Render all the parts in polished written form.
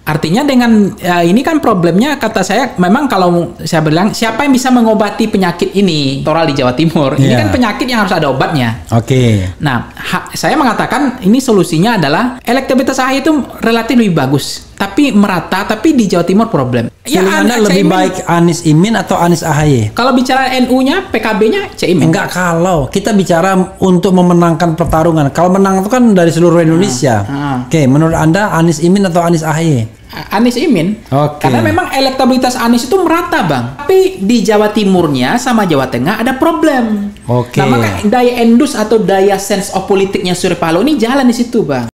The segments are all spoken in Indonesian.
Artinya dengan ini kan problemnya kata saya memang kalau saya bilang siapa yang bisa mengobati penyakit ini elektoral di Jawa Timur. Ini kan penyakit yang harus ada obatnya. Oke. Nah, saya mengatakan ini solusinya adalah elektabilitas AHY itu relatif lebih bagus, tapi merata, tapi di Jawa Timur problem. Pilihannya lebih baik Anies Imin atau Anies AHY? Kalau bicara NU-nya, PKB-nya Caimin. Enggak, kalau kita bicara untuk memenangkan pertarungan. Kalau menang itu kan dari seluruh Indonesia. Oke, menurut Anda Anies Imin atau Anies AHY? Anies Imin. Karena memang elektabilitas Anies itu merata, Bang. Tapi di Jawa Timurnya sama Jawa Tengah ada problem. Nah, maka daya endus atau daya sense of politiknya Surya Paloh ini jalan di situ, Bang.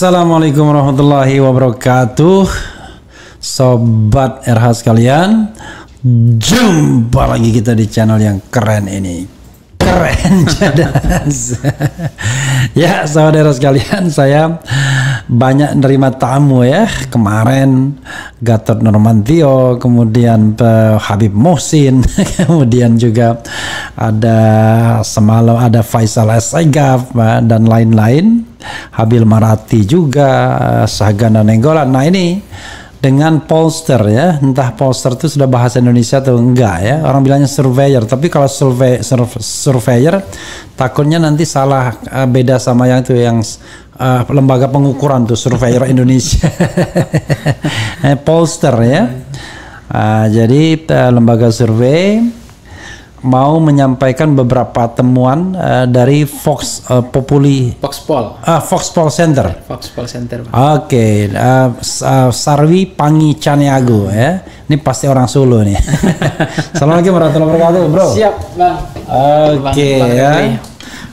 Assalamualaikum warahmatullahi wabarakatuh, sobat RH sekalian. Jumpa lagi kita di channel yang keren ini. Keren cerdas. Ya, saudara sekalian, saya banyak nerima tamu ya. Kemarin Gatot Nurmantio, kemudian Habib Muhsin, kemudian juga ada semalam ada Faisal Assegaf dan lain-lain. Habil Marati juga, Sahgana Nenggolan. Nah, ini dengan pollster ya, entah pollster itu sudah bahasa Indonesia atau enggak ya, orang bilangnya surveyor, tapi kalau surveyor takutnya nanti salah, beda sama yang itu yang lembaga pengukuran tuh, surveyor Indonesia. Pollster ya, jadi lembaga survei mau menyampaikan beberapa temuan dari Vox Poll Center. Oke, Sarwi Pangi Caniago ya. Ini pasti orang Solo nih. Assalamualaikum warahmatullahi wabarakatuh, bro. Siap, Bang. Oke ya.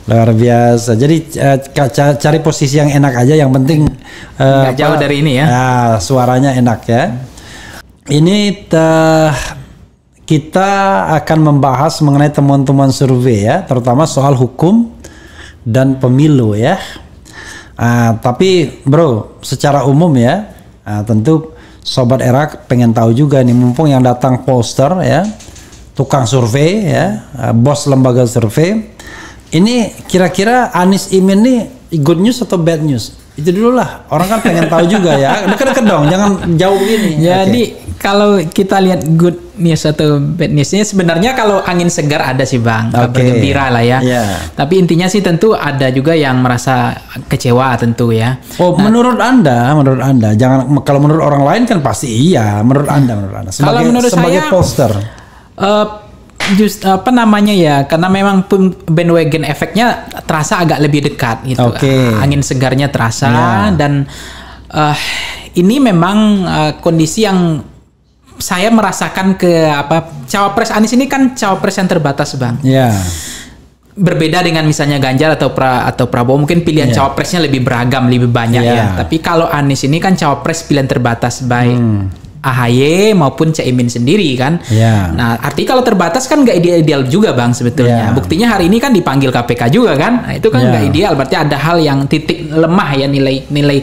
Luar biasa. Jadi cari posisi yang enak aja, yang penting jauh dari ini ya. Suaranya enak ya. Ini kita akan membahas mengenai temuan-temuan survei ya, terutama soal hukum dan pemilu ya. Tapi bro, secara umum ya, tentu sobat era pengen tahu juga nih, mumpung yang datang pollster ya, tukang survei ya, bos lembaga survei. Ini kira-kira Anies Imin nih good news atau bad news? Itu dulu lah, orang kan pengen tahu juga ya. Deket-deket dong, jangan jauh begini. Jadi kalau kita lihat good news atau bad newsnya, sebenarnya kalau angin segar ada sih, Bang, kabar gembira lah ya. Tapi intinya sih tentu ada juga yang merasa kecewa tentu ya. Menurut anda, jangan, kalau menurut orang lain kan pasti iya. Menurut anda sebagai pollster. Karena memang bandwagon efeknya terasa agak lebih dekat gitu. Angin segarnya terasa dan ini memang kondisi yang saya merasakan cawapres Anies ini kan cawapres yang terbatas, Bang. Berbeda dengan misalnya Ganjar atau Prabowo, mungkin pilihan cawapresnya lebih beragam, lebih banyak ya. Tapi kalau Anies ini kan cawapres pilihan terbatas, baik AHY maupun Caimin sendiri kan. Nah, artinya kalau terbatas kan nggak ideal juga, Bang, sebetulnya. Buktinya hari ini kan dipanggil KPK juga kan. Nah, itu kan nggak ideal, berarti ada hal yang titik lemah ya, nilai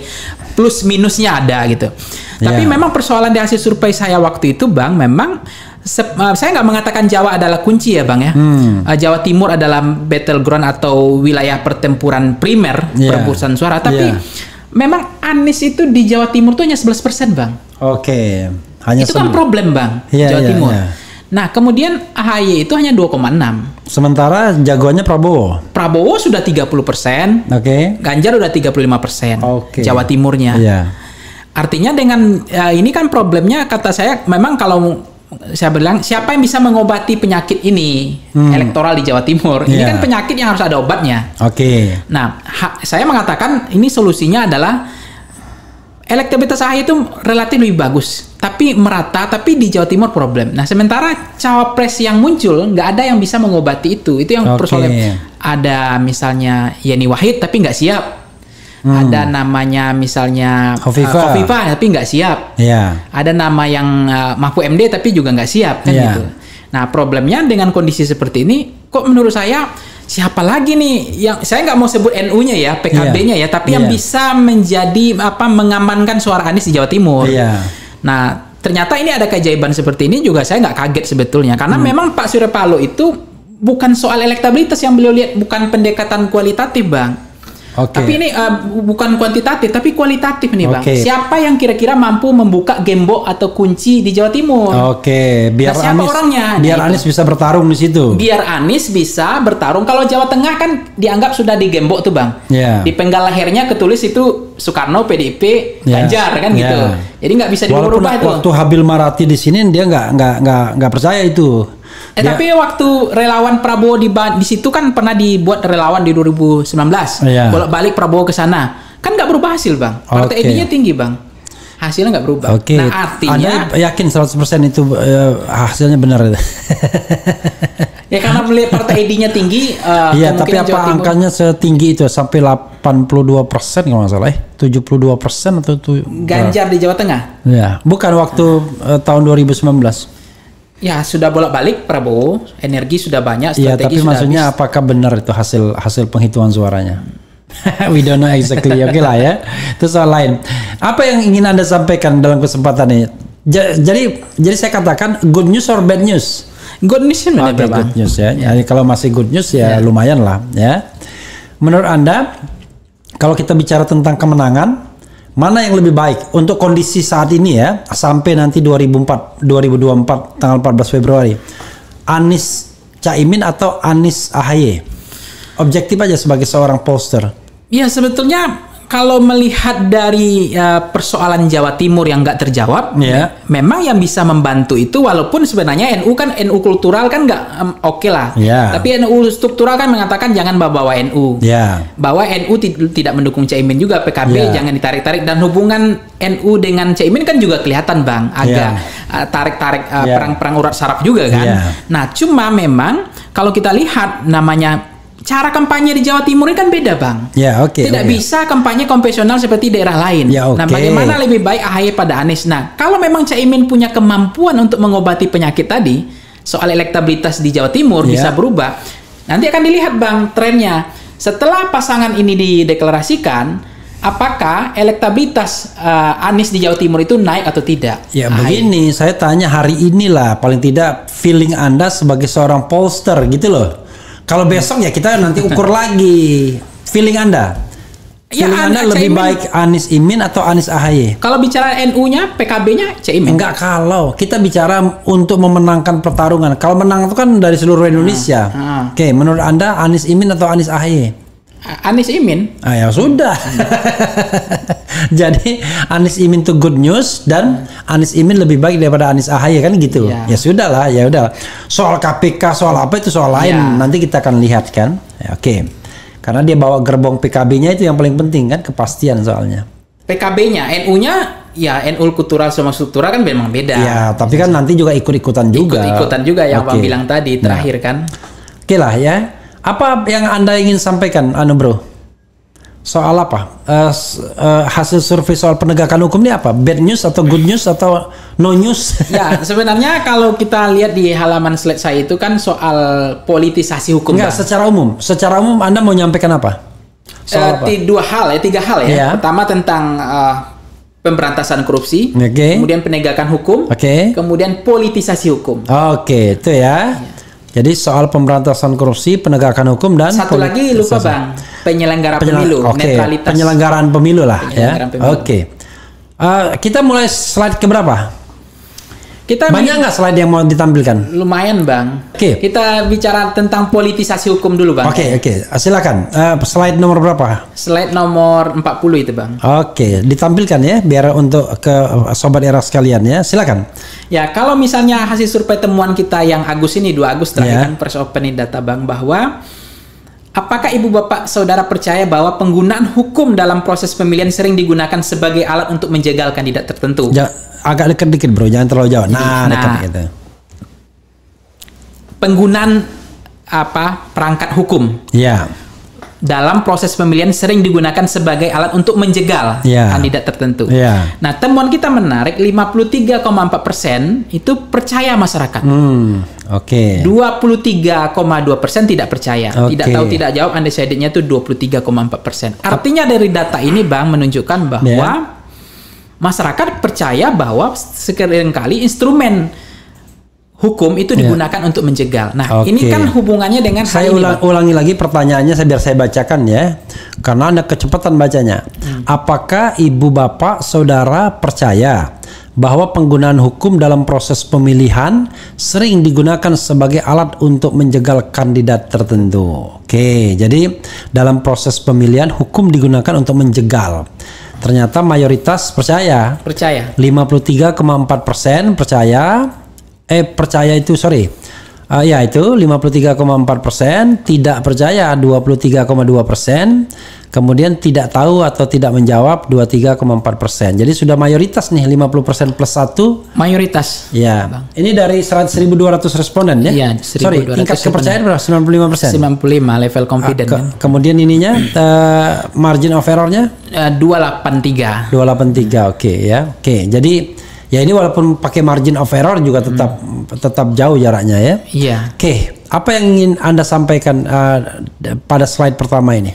plus minusnya ada gitu. Tapi memang persoalan di hasil survei saya waktu itu, Bang, memang Saya nggak mengatakan Jawa adalah kunci ya Bang ya. Jawa Timur adalah battleground atau wilayah pertempuran primer perebutan suara. Tapi memang Anies itu di Jawa Timur tuh hanya 11% Bang. Oke. Hanya itu kan problem Bang, Jawa Timur. Nah kemudian AHY itu hanya 2,6. Sementara jagoannya Prabowo. Prabowo sudah 30%. Ganjar udah 35%. Jawa Timurnya. Artinya dengan ini kan problemnya kata saya memang kalau saya bilang siapa yang bisa mengobati penyakit ini elektoral di Jawa Timur ini kan penyakit yang harus ada obatnya. Nah saya mengatakan ini solusinya adalah elektabilitas AHY itu relatif lebih bagus tapi merata, tapi di Jawa Timur problem. Nah sementara cawapres yang muncul nggak ada yang bisa mengobati itu yang persoalan. Ada misalnya Yeni Wahid tapi nggak siap. Ada namanya misalnya Khofifah tapi nggak siap. Ada nama yang Mahfud MD tapi juga nggak siap kan gitu. Nah problemnya dengan kondisi seperti ini, kok menurut saya siapa lagi nih yang saya nggak mau sebut NU-nya ya, PKB-nya ya, tapi yang bisa menjadi mengamankan suara Anies di Jawa Timur. Nah ternyata ini ada keajaiban seperti ini juga saya nggak kaget sebetulnya karena memang Pak Surya Paloh itu bukan soal elektabilitas yang beliau lihat, bukan pendekatan kualitatif Bang. Tapi ini bukan kuantitatif tapi kualitatif nih Bang. Siapa yang kira-kira mampu membuka gembok atau kunci di Jawa Timur? Biar siapa Anies, orangnya? Biar Anies bisa bertarung di situ. Biar Anies bisa bertarung. Kalau Jawa Tengah kan dianggap sudah digembok tuh Bang. Di penggal lehernya ketulis itu Soekarno, PDIP, Ganjar kan gitu. Jadi nggak bisa dirubah itu. Waktu Habil Marati di sini dia nggak percaya itu. Tapi waktu relawan Prabowo di situ kan pernah dibuat relawan di 2019. Bolak-balik Prabowo ke sana. Kan nggak berubah hasil Bang. Partai ID-nya tinggi Bang. Hasilnya nggak berubah. Nah artinya Anda yakin 100% itu hasilnya benar itu? Ya karena melihat Partai ID-nya tinggi. Tapi apa angkanya setinggi itu sampai 82% kalau nggak salah 72% atau Ganjar di Jawa Tengah? Bukan waktu tahun 2019. Ya sudah bolak-balik Prabowo, energi sudah banyak, strategi tapi sudah maksudnya habis. Apakah benar itu hasil penghitungan suaranya? We don't know exactly. Lah ya. Itu soal lain. Apa yang ingin Anda sampaikan dalam kesempatan ini? Jadi saya katakan good news or bad news? Good news good news ya. Jadi kalau masih good news ya lumayan lah ya. Menurut Anda kalau kita bicara tentang kemenangan, mana yang lebih baik untuk kondisi saat ini ya sampai nanti 2024 tanggal 14 Februari? Anies Caimin atau Anies AHY? Objektif aja sebagai seorang pollster. Ya sebetulnya kalau melihat dari persoalan Jawa Timur yang nggak terjawab, memang yang bisa membantu itu walaupun sebenarnya NU kan NU kultural kan nggak oke lah. Tapi NU struktural kan mengatakan jangan bawa NU. Bahwa NU tidak mendukung Caimin juga, PKB jangan ditarik-tarik, dan hubungan NU dengan Caimin kan juga kelihatan Bang, agak tarik-tarik perang-perang urat saraf juga kan. Nah cuma memang kalau kita lihat namanya cara kampanye di Jawa Timur ini kan beda Bang. Tidak bisa kampanye konvensional seperti daerah lain. Nah bagaimana lebih baik AHY pada Anies? Nah kalau memang Caimin punya kemampuan untuk mengobati penyakit tadi, soal elektabilitas di Jawa Timur bisa berubah. Nanti akan dilihat Bang trennya. Setelah pasangan ini dideklarasikan, apakah elektabilitas Anies di Jawa Timur itu naik atau tidak? Begini, saya tanya hari inilah paling tidak feeling Anda sebagai seorang pollster gitu loh. Kalau besok ya kita nanti ukur lagi feeling Anda. Feeling Anda lebih baik Anies Imin atau Anies AHY? Kalau bicara NU-nya, PKB-nya Caimin. Enggak, kalau kita bicara untuk memenangkan pertarungan. Kalau menang itu kan dari seluruh Indonesia. Menurut Anda Anies Imin atau Anies AHY? Anies Imin. Ya sudah. Jadi Anies Imin itu good news dan Anies Imin lebih baik daripada Anies AHY kan gitu. Ya sudah lah, ya udah. Soal KPK, soal apa itu soal lain. Nanti kita akan lihat kan. Karena dia bawa gerbong PKB-nya itu yang paling penting kan, kepastian soalnya. PKB-nya, NU-nya NU kultural sama struktural kan memang beda. Tapi kan nanti juga ikut-ikutan juga. Ikut-ikutan juga yang Bang bilang tadi terakhir kan. Lah ya. Apa yang Anda ingin sampaikan, Bro? Soal apa? Hasil survei soal penegakan hukum ini apa? Bad news atau good news atau no news? Sebenarnya kalau kita lihat di halaman slide saya itu kan soal politisasi hukum. Secara umum. Secara umum Anda mau nyampaikan apa? Tiga hal ya. Pertama tentang pemberantasan korupsi, kemudian penegakan hukum, kemudian politisasi hukum. Itu ya. Jadi soal pemberantasan korupsi, penegakan hukum, dan satu lagi lupa Bang, penyelenggara pemilu, netralitas. Penyelenggaraan pemilu lah ya. Kita mulai slide ke berapa? Banyak nggak slide yang mau ditampilkan? Lumayan Bang. Kita bicara tentang politisasi hukum dulu Bang. Silakan. Slide nomor berapa? Slide nomor 40 itu Bang. Ditampilkan ya, biar untuk ke sobat era sekalian ya. Silakan. Ya, kalau misalnya hasil survei temuan kita yang 2 Agustus terakhir kan Press Open Data Bang, bahwa apakah ibu bapak saudara percaya bahwa penggunaan hukum dalam proses pemilihan sering digunakan sebagai alat untuk menjegal kandidat tertentu? Agak dekat dikit bro, jangan terlalu jauh. Dekat gitu. Penggunaan perangkat hukum dalam proses pemilihan sering digunakan sebagai alat untuk menjegal kandidat tertentu. Nah, temuan kita menarik, 53,4% itu percaya masyarakat. 23,2% tidak percaya. Tidak tahu, tidak jawab, undecided-nya itu 23,4%. Artinya dari data ini Bang menunjukkan bahwa masyarakat percaya bahwa seringkali instrumen hukum itu digunakan untuk menjegal. Nah, ini kan hubungannya dengan saya ulangi lagi pertanyaannya biar saya bacakan ya, karena ada kecepatan bacanya. Apakah ibu bapak saudara percaya bahwa penggunaan hukum dalam proses pemilihan sering digunakan sebagai alat untuk menjegal kandidat tertentu? Jadi dalam proses pemilihan hukum digunakan untuk menjegal. Ternyata mayoritas percaya. 53,4% percaya. Itu 53,4%, tidak percaya 23,2%, kemudian tidak tahu atau tidak menjawab 23,4%. Jadi sudah mayoritas nih, 50% plus 1 mayoritas. Ya. Bang. Ini dari 1.200 responden ya? Iya, tingkat kepercayaan berapa? 95%. 95 level confident. Kemudian ininya margin of error-nya 283. 283. Jadi ya ini walaupun pakai margin of error juga tetap jauh jaraknya ya. Iya. Apa yang ingin Anda sampaikan pada slide pertama ini?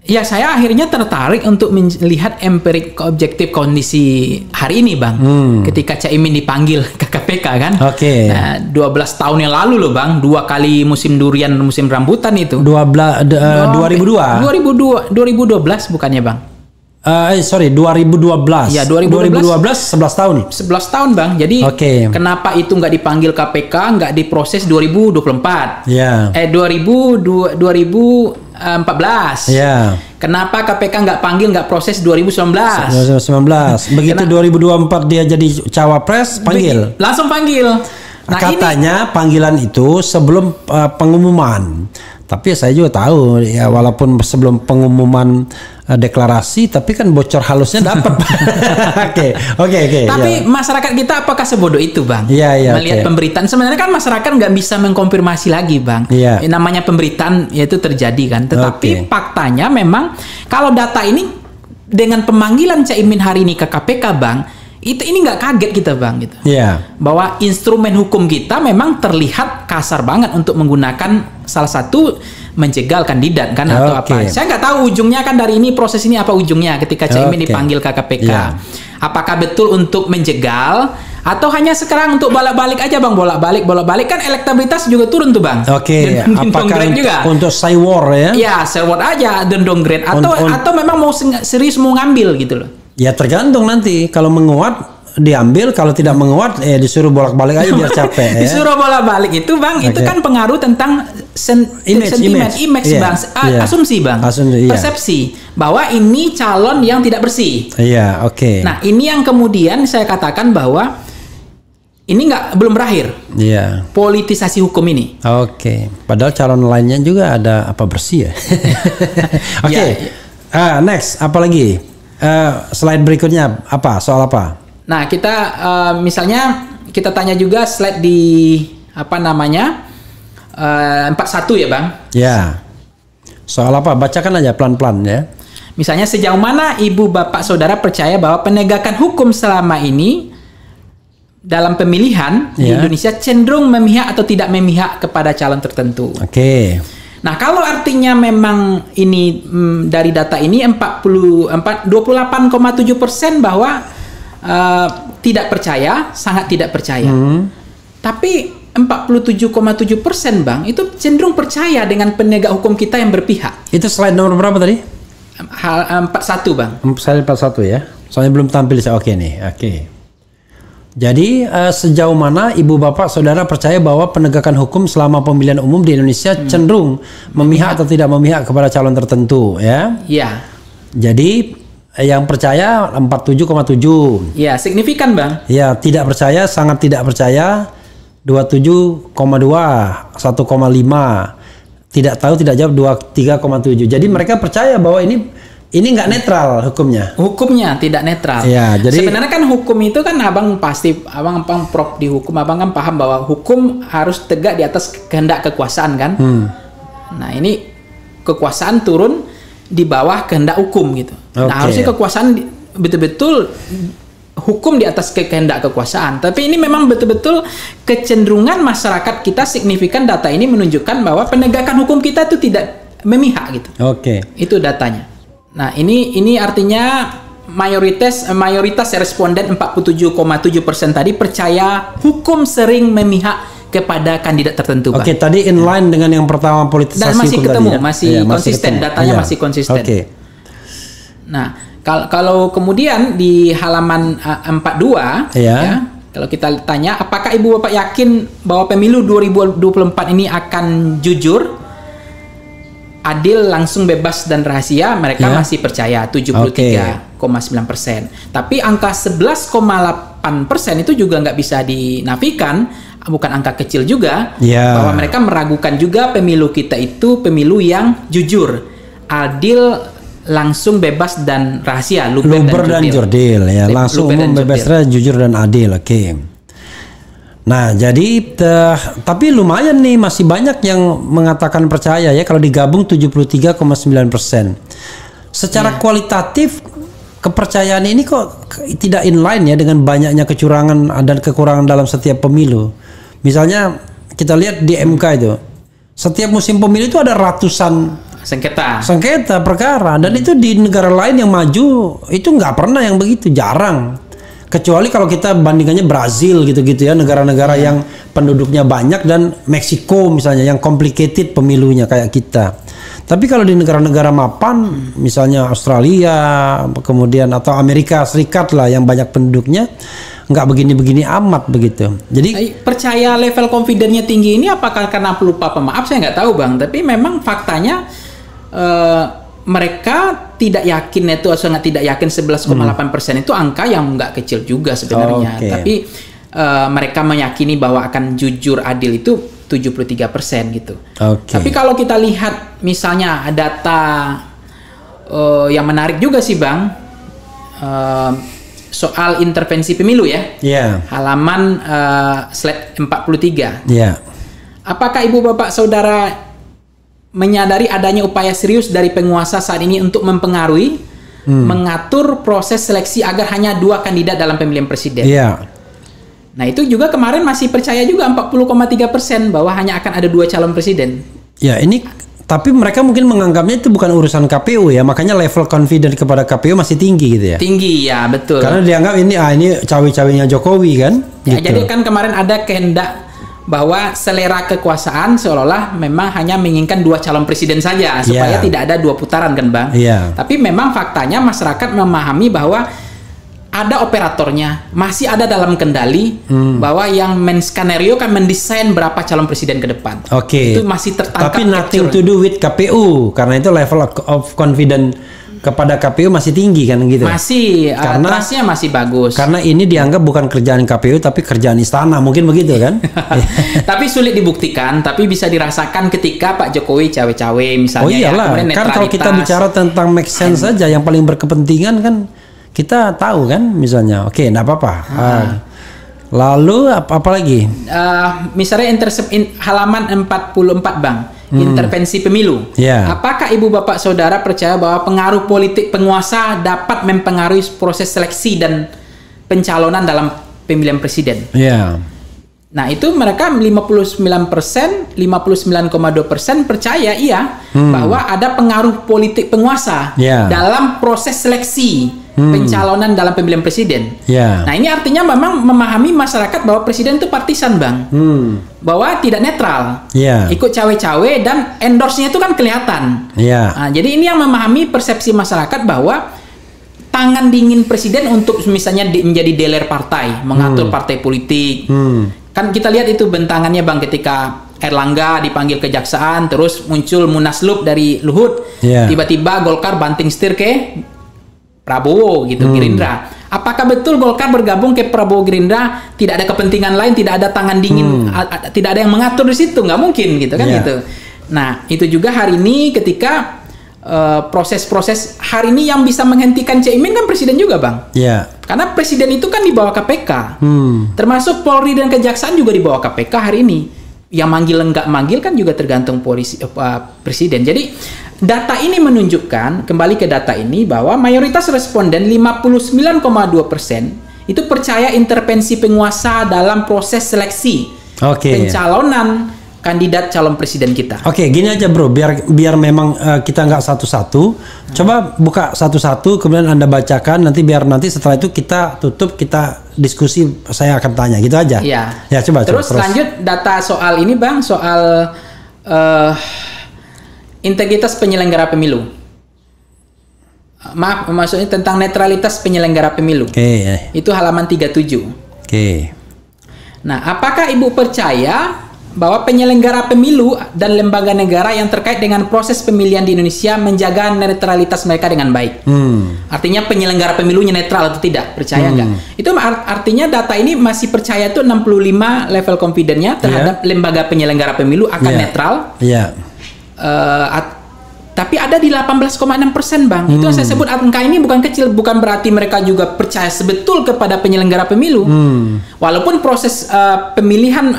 Ya, saya akhirnya tertarik untuk melihat empirik objektif kondisi hari ini Bang. Ketika Caimin dipanggil ke KPK kan. Nah, 12 tahun yang lalu loh Bang, 2 kali musim durian, musim rambutan itu. 2012 bukannya Bang? 2012. Ya, 2012 11 tahun nih. 11 tahun Bang. Jadi kenapa itu nggak dipanggil KPK, nggak diproses 2024? 2014. Kenapa KPK nggak panggil, nggak proses 2019? Begitu 2024 dia jadi cawapres, panggil. Langsung panggil. Nah, katanya panggilan itu sebelum pengumuman. Tapi saya juga tahu ya, walaupun sebelum pengumuman deklarasi, tapi kan bocor halusnya dapat. Tapi masyarakat kita apakah sebodoh itu Bang? Melihat pemberitaan, sebenarnya kan masyarakat nggak bisa mengkonfirmasi lagi Bang. Namanya pemberitaan ya itu terjadi kan. Tetapi faktanya memang kalau data ini dengan pemanggilan Caimin hari ini ke KPK Bang, ini nggak kaget kita Bang gitu. Bahwa instrumen hukum kita memang terlihat kasar banget untuk menggunakan salah satu menjegal kandidat kan atau apa. Saya nggak tahu ujungnya kan dari ini, proses ini apa ujungnya ketika Caimin dipanggil ke KPK. Apakah betul untuk menjegal atau hanya sekarang untuk bolak-balik aja Bang, bolak-balik kan elektabilitas juga turun tuh Bang. Apakah juga untuk say war ya? Ya, say war aja dan downgrade atau memang mau serius mau ngambil gitu loh. Ya tergantung nanti, kalau menguat diambil, kalau tidak menguat disuruh bolak-balik aja biar capek. Disuruh bolak-balik itu Bang, itu kan pengaruh tentang image Bang, asumsi Bang, persepsi bahwa ini calon yang tidak bersih. Nah, ini yang kemudian saya katakan bahwa ini belum berakhir. Politisasi hukum ini. Padahal calon lainnya juga ada apa bersih ya. Next, apa lagi? Slide berikutnya apa? Soal apa? Nah, kita misalnya kita tanya juga slide di 41 ya Bang? Soal apa? Bacakan aja pelan-pelan ya. Misalnya, sejauh mana ibu bapak saudara percaya bahwa penegakan hukum selama ini dalam pemilihan di Indonesia cenderung memihak atau tidak memihak kepada calon tertentu? Nah, kalau artinya memang ini dari data ini 28,7% bahwa tidak percaya, sangat tidak percaya. Tapi 47,7% Bang itu cenderung percaya dengan penegak hukum kita yang berpihak. Itu slide nomor berapa tadi? 41 Bang. Slide 41 ya. Soalnya belum tampil saya. Oke nih. Oke. Jadi sejauh mana ibu bapak saudara percaya bahwa penegakan hukum selama pemilihan umum di Indonesia cenderung memihak atau tidak memihak kepada calon tertentu ya? Iya. Jadi yang percaya 47,7. Iya, signifikan Bang. Ya, tidak percaya, sangat tidak percaya 27,2, 1,5. Tidak tahu, tidak jawab 23,7. Jadi mereka percaya bahwa ini nggak netral hukumnya. Hukumnya tidak netral. Ya, jadi sebenarnya kan hukum itu kan abang prop di hukum, abang kan paham bahwa hukum harus tegak di atas kehendak kekuasaan kan. Nah ini kekuasaan turun di bawah kehendak hukum gitu. Nah harusnya kekuasaan betul-betul hukum di atas kehendak kekuasaan. Tapi ini memang betul-betul kecenderungan masyarakat kita signifikan, data ini menunjukkan bahwa penegakan hukum kita itu tidak memihak gitu. Itu datanya. Nah, ini artinya mayoritas responden 47,7% tadi percaya hukum sering memihak kepada kandidat tertentu. Tadi in line dengan yang pertama politisasi. Dan masih ketemu, ya? masih konsisten, datanya masih konsisten. Nah, kalau kemudian di halaman 42 ya, kalau kita tanya apakah ibu bapak yakin bahwa pemilu 2024 ini akan jujur, adil, langsung, bebas dan rahasia, mereka masih percaya 73,9%. Tapi angka 11,8% itu juga nggak bisa dinafikan, bukan angka kecil juga, bahwa mereka meragukan juga pemilu kita itu pemilu yang jujur, adil, langsung, bebas dan rahasia, luber dan jurdil ya, langsung, umum, bebas, jujur dan adil. Nah, jadi tapi lumayan nih, masih banyak yang mengatakan percaya ya, kalau digabung 73,9%. Secara kualitatif kepercayaan ini kok tidak inline ya dengan banyaknya kecurangan dan kekurangan dalam setiap pemilu. Misalnya kita lihat di MK itu, setiap musim pemilu itu ada ratusan sengketa perkara, dan itu di negara lain yang maju itu nggak pernah yang begitu, jarang. Kecuali kalau kita bandingannya Brazil gitu-gitu ya, negara-negara yang penduduknya banyak, dan Meksiko misalnya yang complicated pemilunya kayak kita. Tapi kalau di negara-negara mapan, misalnya Australia, kemudian atau Amerika Serikat lah yang banyak penduduknya, nggak begini-begini amat begitu. Jadi percaya level confidence-nya tinggi ini apakah karena pelupa pemaaf, saya nggak tahu Bang. Tapi memang faktanya mereka tidak yakin itu, sangat tidak yakin 11,8% itu angka yang nggak kecil juga sebenarnya. Tapi mereka meyakini bahwa akan jujur adil itu 73% gitu. Tapi kalau kita lihat misalnya data yang menarik juga sih Bang, soal intervensi pemilu ya, halaman slide 43. Apakah ibu bapak saudara menyadari adanya upaya serius dari penguasa saat ini untuk mempengaruhi, mengatur proses seleksi agar hanya 2 kandidat dalam pemilihan presiden? Nah itu juga kemarin masih percaya juga 40,3% bahwa hanya akan ada 2 calon presiden. Ya ini, tapi mereka mungkin menganggapnya itu bukan urusan KPU ya, makanya level confidence kepada KPU masih tinggi gitu ya. Tinggi ya, betul. Karena dianggap ini cawe-cawenya Jokowi kan. Ya, gitu. Jadi kan kemarin ada kehendak bahwa selera kekuasaan seolah-olah memang hanya menginginkan 2 calon presiden saja supaya tidak ada 2 putaran kan Bang. Tapi memang faktanya masyarakat memahami bahwa ada operatornya, masih ada dalam kendali, bahwa yang skenario kan mendesain berapa calon presiden ke depan. Itu masih tertangkap. Tapi nothing to do with KPU, karena itu level of confidence kepada KPU masih tinggi kan gitu. Masih, trustnya masih bagus. Karena ini dianggap bukan kerjaan KPU tapi kerjaan istana, mungkin begitu kan. Tapi sulit dibuktikan, tapi bisa dirasakan ketika Pak Jokowi cawe-cawe misalnya. Oh iyalah, kan kalau kita bicara tentang make sense saja, yang paling berkepentingan kan kita tahu kan misalnya. Enggak apa-apa. Lalu apa lagi? Misalnya halaman 44 Bang. Intervensi pemilu. Apakah ibu bapak saudara percaya bahwa pengaruh politik penguasa dapat mempengaruhi proses seleksi dan pencalonan dalam pemilihan presiden? Nah, itu mereka 59%, 59,2% percaya bahwa ada pengaruh politik penguasa dalam proses seleksi pencalonan dalam pemilihan presiden. Nah, ini artinya memang memahami masyarakat bahwa presiden itu partisan, Bang. Bahwa tidak netral. Ikut cawe-cawe dan endorse-nya itu kan kelihatan. Nah, jadi ini yang memahami persepsi masyarakat bahwa tangan dingin presiden untuk misalnya menjadi dealer partai, mengatur partai politik. Kan kita lihat itu bentangannya, Bang, ketika Erlangga dipanggil kejaksaan, terus muncul munaslup dari Luhut, tiba-tiba Golkar banting setir ke Prabowo gitu, Gerindra. Apakah betul Golkar bergabung ke Prabowo Gerindra tidak ada kepentingan lain, tidak ada tangan dingin, tidak ada yang mengatur di situ? Nggak mungkin gitu kan gitu. Nah, itu juga hari ini ketika proses-proses hari ini yang bisa menghentikan Caimin kan presiden juga, Bang. Karena presiden itu kan di bawah KPK. Termasuk Polri dan Kejaksaan juga di bawah KPK hari ini. Yang manggil enggak manggil kan juga tergantung polisi presiden. Jadi data ini menunjukkan, kembali ke data ini, bahwa mayoritas responden 59,2% itu percaya intervensi penguasa dalam proses seleksi pencalonan kandidat calon presiden kita. Gini aja, Bro, biar memang kita nggak satu-satu. Coba buka satu-satu, kemudian Anda bacakan, nanti setelah itu kita tutup, kita diskusi, saya akan tanya, gitu aja. Ya, coba. Terus lanjut data soal ini, Bang, soal integritas penyelenggara pemilu. Maaf, maksudnya tentang netralitas penyelenggara pemilu. Itu halaman 37. Nah, apakah Ibu percaya bahwa penyelenggara pemilu dan lembaga negara yang terkait dengan proses pemilihan di Indonesia menjaga netralitas mereka dengan baik? Artinya penyelenggara pemilunya netral atau tidak? Percaya nggak? Itu artinya data ini masih percaya itu 65 level confidence-nya terhadap lembaga penyelenggara pemilu akan netral. Tapi ada di 18,6%, Bang. Itu yang saya sebut angka ini bukan kecil, bukan berarti mereka juga percaya sebetul kepada penyelenggara pemilu. Walaupun proses pemilihan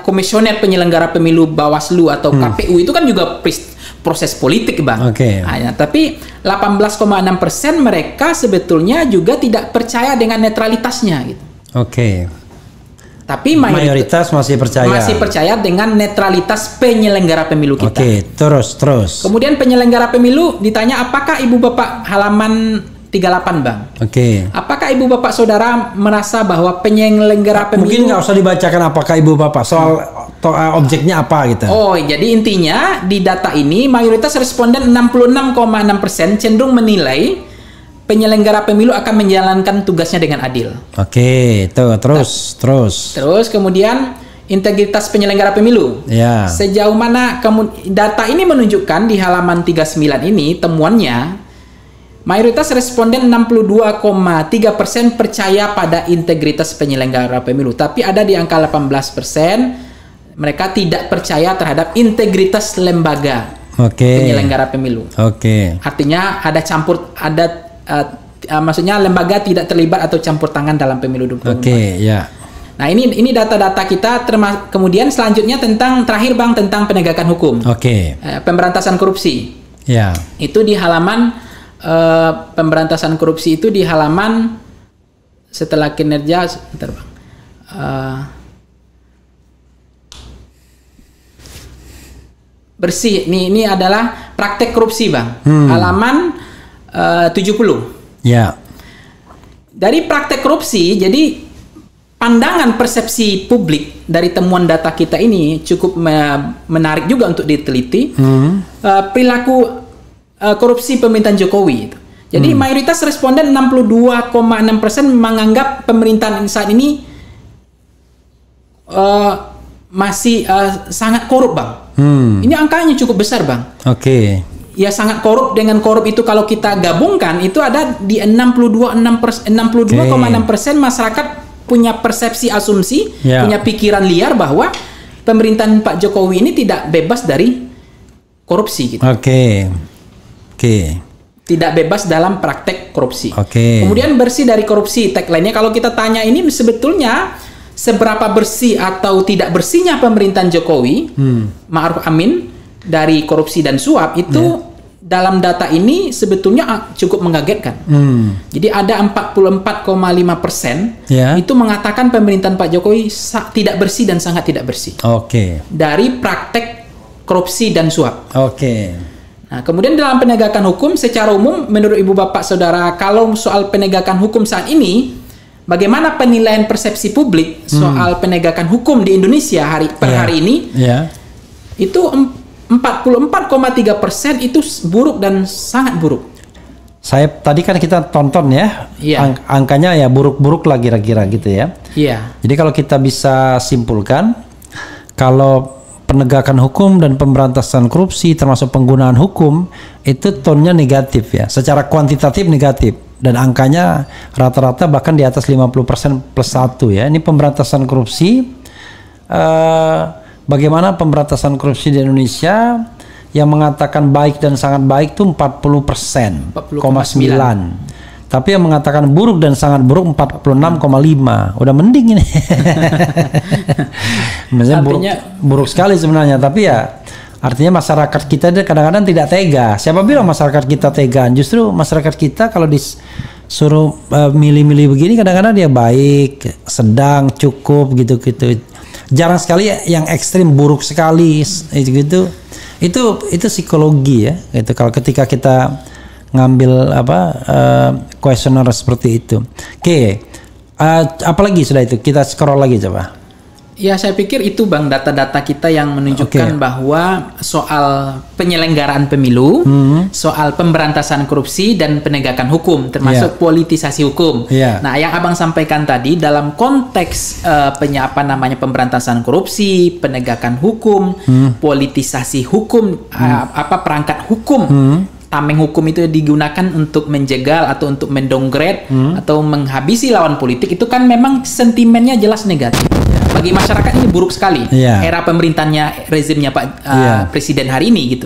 komisioner penyelenggara pemilu Bawaslu atau KPU itu kan juga proses politik, Bang. Tapi 18,6% mereka sebetulnya juga tidak percaya dengan netralitasnya gitu. Tapi mayoritas masih percaya dengan netralitas penyelenggara pemilu kita. Terus. Kemudian penyelenggara pemilu ditanya, apakah Ibu Bapak, halaman 38, Bang. Apakah Ibu Bapak Saudara merasa bahwa penyelenggara pemilu... Mungkin nggak usah dibacakan apakah Ibu Bapak, soal objeknya apa gitu. Jadi intinya di data ini mayoritas responden 66,6% cenderung menilai penyelenggara pemilu akan menjalankan tugasnya dengan adil. Terus kemudian integritas penyelenggara pemilu. Sejauh mana data ini menunjukkan di halaman 39 ini temuannya, mayoritas responden 62,3% percaya pada integritas penyelenggara pemilu, tapi ada di angka 18% mereka tidak percaya terhadap integritas lembaga penyelenggara pemilu. Artinya maksudnya lembaga tidak terlibat atau campur tangan dalam pemilu 2024. Nah, ini data-data kita. Kemudian selanjutnya terakhir, Bang, tentang penegakan hukum. Pemberantasan korupsi. Itu di halaman pemberantasan korupsi itu di halaman setelah kinerja, bentar, Bang. Bersih. Ini adalah praktek korupsi, Bang. Halaman 70. Dari praktek korupsi, jadi pandangan persepsi publik dari temuan data kita ini cukup menarik juga untuk diteliti. Perilaku korupsi pemerintahan Jokowi. Jadi mayoritas responden 62,6% menganggap pemerintahan saat ini masih sangat korup, Bang. Ini angkanya cukup besar, Bang. Ya, sangat korup. Dengan korup itu kalau kita gabungkan itu ada di 62,6% masyarakat punya persepsi asumsi, punya pikiran liar bahwa pemerintahan Pak Jokowi ini tidak bebas dari korupsi gitu. Tidak bebas dalam praktek korupsi. Kemudian bersih dari korupsi. Tagline-nya kalau kita tanya ini sebetulnya seberapa bersih atau tidak bersihnya pemerintahan Jokowi, Ma'ruf Amin, dari korupsi dan suap itu dalam data ini sebetulnya cukup mengagetkan. Jadi ada 44,5% itu mengatakan pemerintahan Pak Jokowi tidak bersih dan sangat tidak bersih. Dari praktek korupsi dan suap. Nah, kemudian dalam penegakan hukum secara umum, menurut Ibu Bapak Saudara, kalau soal penegakan hukum saat ini, bagaimana penilaian persepsi publik soal penegakan hukum di Indonesia per hari ini? Itu 44,3% itu buruk dan sangat buruk. Saya tadi kan kita tonton ya, angkanya ya buruk-buruk lah kira-kira gitu ya. Jadi kalau kita bisa simpulkan, kalau penegakan hukum dan pemberantasan korupsi termasuk penggunaan hukum itu tonnya negatif ya, secara kuantitatif negatif dan angkanya rata-rata bahkan di atas 50% plus 1 ya. Ini pemberantasan korupsi. Bagaimana pemberantasan korupsi di Indonesia yang mengatakan baik dan sangat baik itu 40,9. Tapi yang mengatakan buruk dan sangat buruk 46,5. Udah mending ini. Maksudnya buruk sekali sebenarnya, tapi ya artinya masyarakat kita kadang-kadang tidak tega. Siapa bilang masyarakat kita tega? Justru masyarakat kita kalau disuruh milih-milih begini kadang-kadang dia baik, sedang, cukup gitu-gitu. Jarang sekali yang ekstrim buruk sekali gitu. Itu psikologi ya. Itu kalau ketika kita ngambil kuesioner seperti itu. Apalagi sudah itu kita scroll lagi coba. Ya, saya pikir itu Bang data-data kita yang menunjukkan bahwa soal penyelenggaraan pemilu, soal pemberantasan korupsi dan penegakan hukum, termasuk politisasi hukum. Nah, yang Abang sampaikan tadi dalam konteks pemberantasan korupsi, penegakan hukum, politisasi hukum, perangkat hukum. Tameng hukum itu digunakan untuk menjegal atau untuk mendowngrade atau menghabisi lawan politik, itu kan memang sentimennya jelas negatif. Bagi masyarakat ini buruk sekali. Era pemerintahannya, rezimnya Pak Presiden hari ini gitu.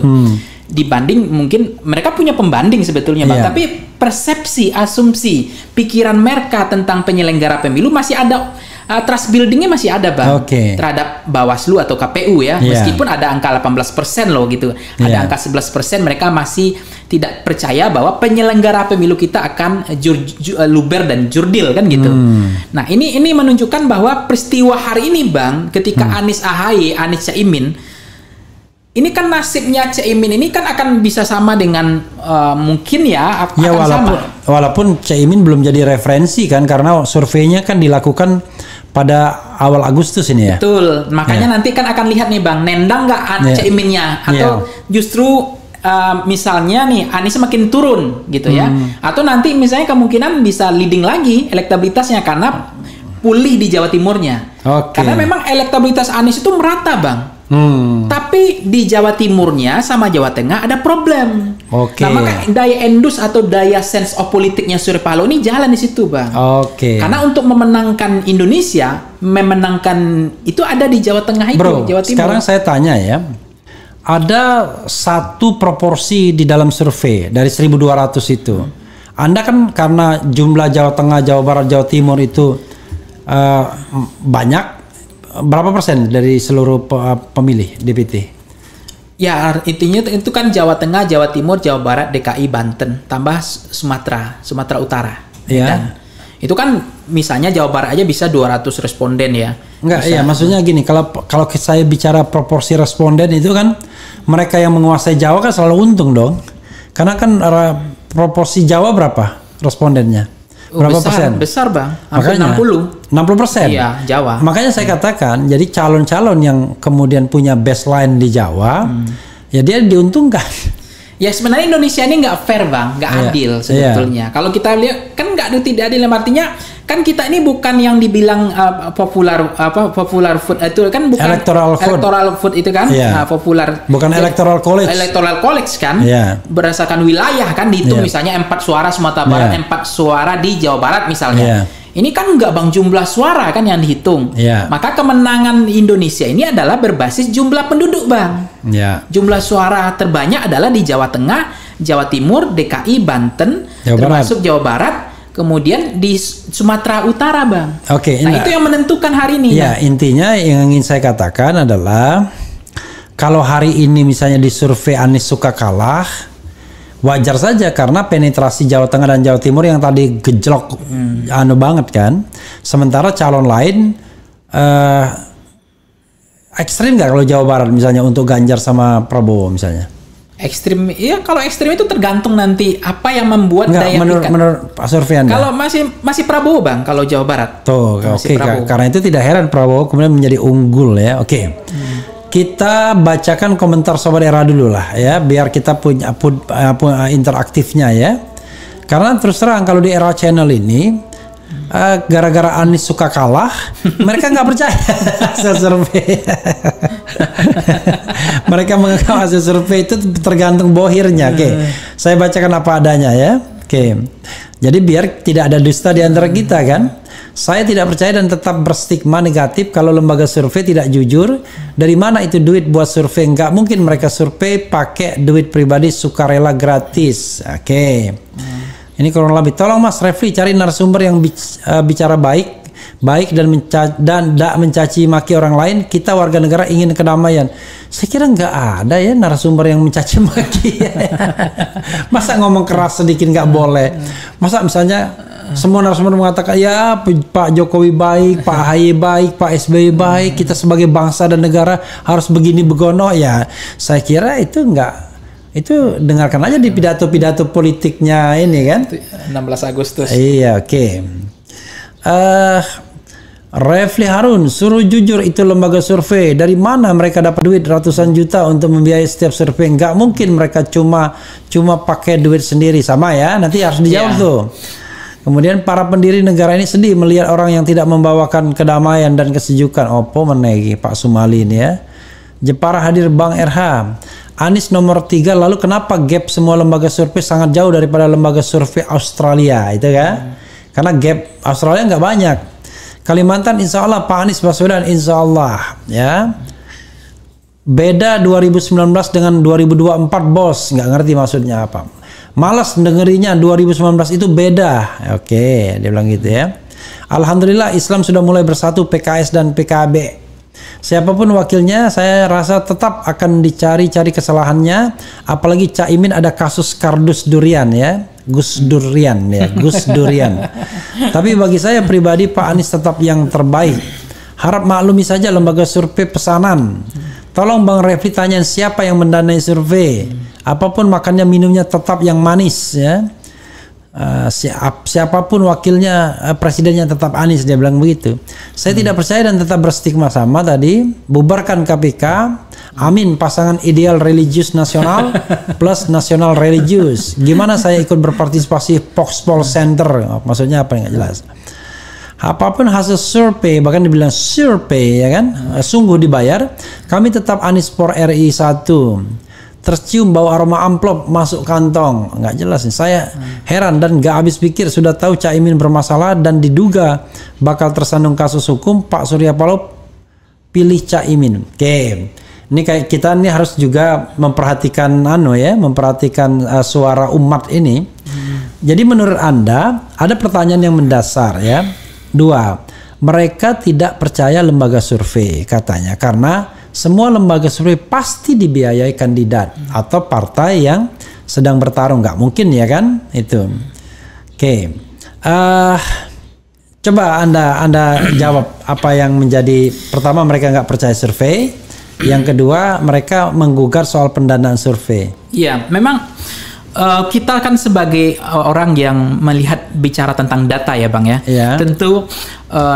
Dibanding mungkin mereka punya pembanding sebetulnya Bang, tapi persepsi, asumsi, pikiran mereka tentang penyelenggara pemilu masih ada, trust buildingnya masih ada Bang, terhadap Bawaslu atau KPU ya. Meskipun ada angka 18% loh gitu, ada angka 11% mereka masih tidak percaya bahwa penyelenggara pemilu kita akan luber dan jurdil kan gitu. Nah ini menunjukkan bahwa peristiwa hari ini Bang, ketika Anies AHY, Anies Caimin, ini kan nasibnya Caimin ini kan akan bisa sama dengan mungkin ya akan sama. Walaupun Caimin belum jadi referensi kan, karena surveinya kan dilakukan pada awal Agustus ini ya. Betul, makanya nanti kan akan lihat nih Bang, nendang nggak Caiminnya atau justru misalnya nih Anies makin turun gitu ya, atau nanti misalnya kemungkinan bisa leading lagi elektabilitasnya karena pulih di Jawa Timurnya. Karena memang elektabilitas Anies itu merata Bang. Tapi di Jawa Timurnya sama Jawa Tengah ada problem. Nah, maka daya endus atau daya sense of politiknya Surya Paloh ini jalan di situ, Bang. Karena untuk memenangkan Indonesia, itu ada di Jawa Tengah itu, Bro, Jawa Timur. Sekarang saya tanya ya. Ada satu proporsi di dalam survei dari 1.200 itu. Anda kan karena jumlah Jawa Tengah, Jawa Barat, Jawa Timur itu banyak. Berapa persen dari seluruh pemilih DPT? Ya, intinya itu kan Jawa Tengah, Jawa Timur, Jawa Barat, DKI, Banten, tambah Sumatera Utara. Dan itu kan misalnya Jawa Barat aja bisa 200 responden ya. Enggak, iya maksudnya gini, kalau saya bicara proporsi responden itu kan mereka yang menguasai Jawa kan selalu untung dong. Karena kan proporsi Jawa berapa respondennya? Berapa persen? Besar Bang, hampir 60%. Iya, Jawa. Makanya saya katakan, jadi calon-calon yang kemudian punya baseline di Jawa, ya dia diuntungkan. Ya sebenarnya Indonesia ini nggak fair Bang, nggak adil sebetulnya. Kalau kita lihat kan tidak adil, artinya kan kita ini bukan yang dibilang popular vote itu kan bukan electoral vote itu kan popular, bukan electoral college kan, berdasarkan wilayah kan dihitung misalnya 4 suara Sumatera Barat, 4 suara di Jawa Barat misalnya. Ini kan nggak Bang jumlah suara kan yang dihitung. Maka kemenangan Indonesia ini adalah berbasis jumlah penduduk Bang. Jumlah suara terbanyak adalah di Jawa Tengah, Jawa Timur, DKI, Banten, termasuk Jawa Barat, kemudian di Sumatera Utara Bang. Nah itu yang menentukan hari ini. Ya intinya yang ingin saya katakan adalah kalau hari ini misalnya di survei Anies suka kalah, wajar saja karena penetrasi Jawa Tengah dan Jawa Timur yang tadi gejlok banget kan. Sementara calon lain ekstrim nggak kalau Jawa Barat misalnya untuk Ganjar sama Prabowo misalnya? Ekstrim, ya kalau ekstrim itu tergantung nanti apa yang membuat daya pikat. Menurut Pak survei Anda? Kalau masih Prabowo Bang, kalau Jawa Barat. Tuh, oke. Karena itu tidak heran Prabowo kemudian menjadi unggul ya. Oke. Kita bacakan komentar Sobat Era dulu lah ya, biar kita punya interaktifnya ya. Karena terus terang kalau di Era Channel ini gara-gara Anies suka kalah, mereka nggak percaya hasil survei. Mereka menganggap hasil survei itu tergantung bohirnya. Oke, saya bacakan apa adanya ya. Oke, jadi biar tidak ada dusta di antara kita kan. Saya tidak percaya dan tetap berstigma negatif kalau lembaga survei tidak jujur. Dari mana itu duit buat survei? Nggak mungkin mereka survei pakai duit pribadi sukarela gratis. Oke. Ini kurang lebih. Tolong Mas Refli cari narasumber yang bicara baik dan tidak mencaci maki orang lain. Kita warga negara ingin kedamaian. Saya kira nggak ada ya narasumber yang mencaci maki. Masa ngomong keras sedikit nggak boleh? Masa misalnya semua narasumber mengatakan ya Pak Jokowi baik, Pak AHY baik, Pak SBY baik, kita sebagai bangsa dan negara harus begini begono ya. Saya kira itu nggak. Itu dengarkan aja di pidato-pidato politiknya ini kan 16 Agustus. Iya, oke. Refli Harun, suruh jujur itu lembaga survei. Dari mana mereka dapat duit ratusan juta untuk membiayai setiap survei? Nggak mungkin mereka cuma pakai duit sendiri. Sama ya, nanti harus dijawab tuh. Kemudian para pendiri negara ini sedih melihat orang yang tidak membawakan kedamaian dan kesejukan. Opo menegi Pak Sumali ini ya. Jepara hadir Bang RH. Anies nomor 3, lalu kenapa gap semua lembaga survei sangat jauh daripada lembaga survei Australia itu kan? Karena gap Australia nggak banyak. Kalimantan insya Allah Pak Anies Baswedan insya Allah ya. Beda 2019 dengan 2024 bos, nggak ngerti maksudnya apa. Malas dengerinya 2019 itu beda. Oke, dia bilang gitu ya. Alhamdulillah Islam sudah mulai bersatu PKS dan PKB. Siapapun wakilnya, saya rasa tetap akan dicari-cari kesalahannya. Apalagi Caimin ada kasus kardus durian ya, Gus Durian ya, Gus Durian. Tapi bagi saya pribadi Pak Anies tetap yang terbaik. Harap maklumi saja lembaga survei pesanan. Tolong Bang Refli tanyain siapa yang mendanai survei. Apapun makannya minumnya tetap yang manis ya. Siapapun wakilnya presidennya tetap Anies, dia bilang begitu. Saya tidak percaya dan tetap berstigma sama tadi. Bubarkan KPK, amin pasangan ideal religius nasional plus nasional religius. Gimana saya ikut berpartisipasi Foxpol Center? Maksudnya apa, nggak jelas. Apapun hasil survei, bahkan dibilang survei ya kan, sungguh dibayar. Kami tetap Anies for RI 1. Tercium bau aroma amplop masuk kantong, nggak jelas nih. Saya heran dan nggak habis pikir, sudah tahu Caimin bermasalah dan diduga bakal tersandung kasus hukum, Pak Surya Paloh pilih Caimin. Oke, ini kayak kita nih harus juga memperhatikan memperhatikan suara umat ini. Jadi menurut Anda ada pertanyaan yang mendasar ya. 2, mereka tidak percaya lembaga survei katanya karena semua lembaga survei pasti dibiayai kandidat atau partai yang sedang bertarung. Nggak mungkin ya kan itu. Oke. Coba Anda jawab apa yang menjadi, pertama mereka nggak percaya survei, yang kedua mereka menggugat soal pendanaan survei. Iya, memang kita kan sebagai orang yang melihat bicara tentang data ya Bang ya. Tentu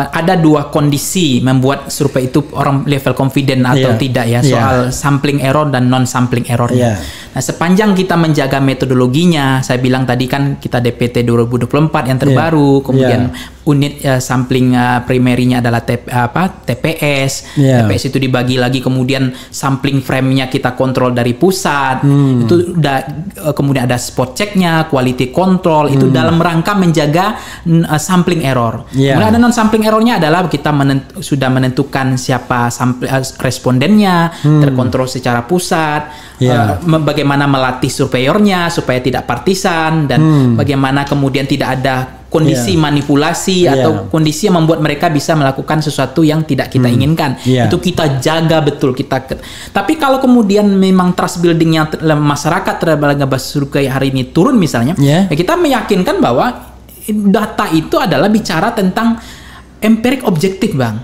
ada dua kondisi membuat survei itu orang level confident atau tidak ya, soal sampling error dan non sampling errornya. Nah, sepanjang kita menjaga metodologinya, saya bilang tadi kan kita DPT 2024 yang terbaru, kemudian unit sampling primerinya adalah TPS. TPS itu dibagi lagi, kemudian sampling frame-nya kita kontrol dari pusat. Itu kemudian ada spot check-nya, quality control, itu dalam rangka menjaga sampling error. Kemudian ada non sampling errornya adalah kita sudah menentukan siapa respondennya, terkontrol secara pusat, bagaimana melatih surveyornya supaya tidak partisan, dan bagaimana kemudian tidak ada kondisi manipulasi atau kondisi yang membuat mereka bisa melakukan sesuatu yang tidak kita inginkan. Itu kita jaga betul tapi kalau kemudian memang trust buildingnya masyarakat terhadap lembaga survei hari ini turun misalnya, ya kita meyakinkan bahwa data itu adalah bicara tentang empirik objektif, Bang.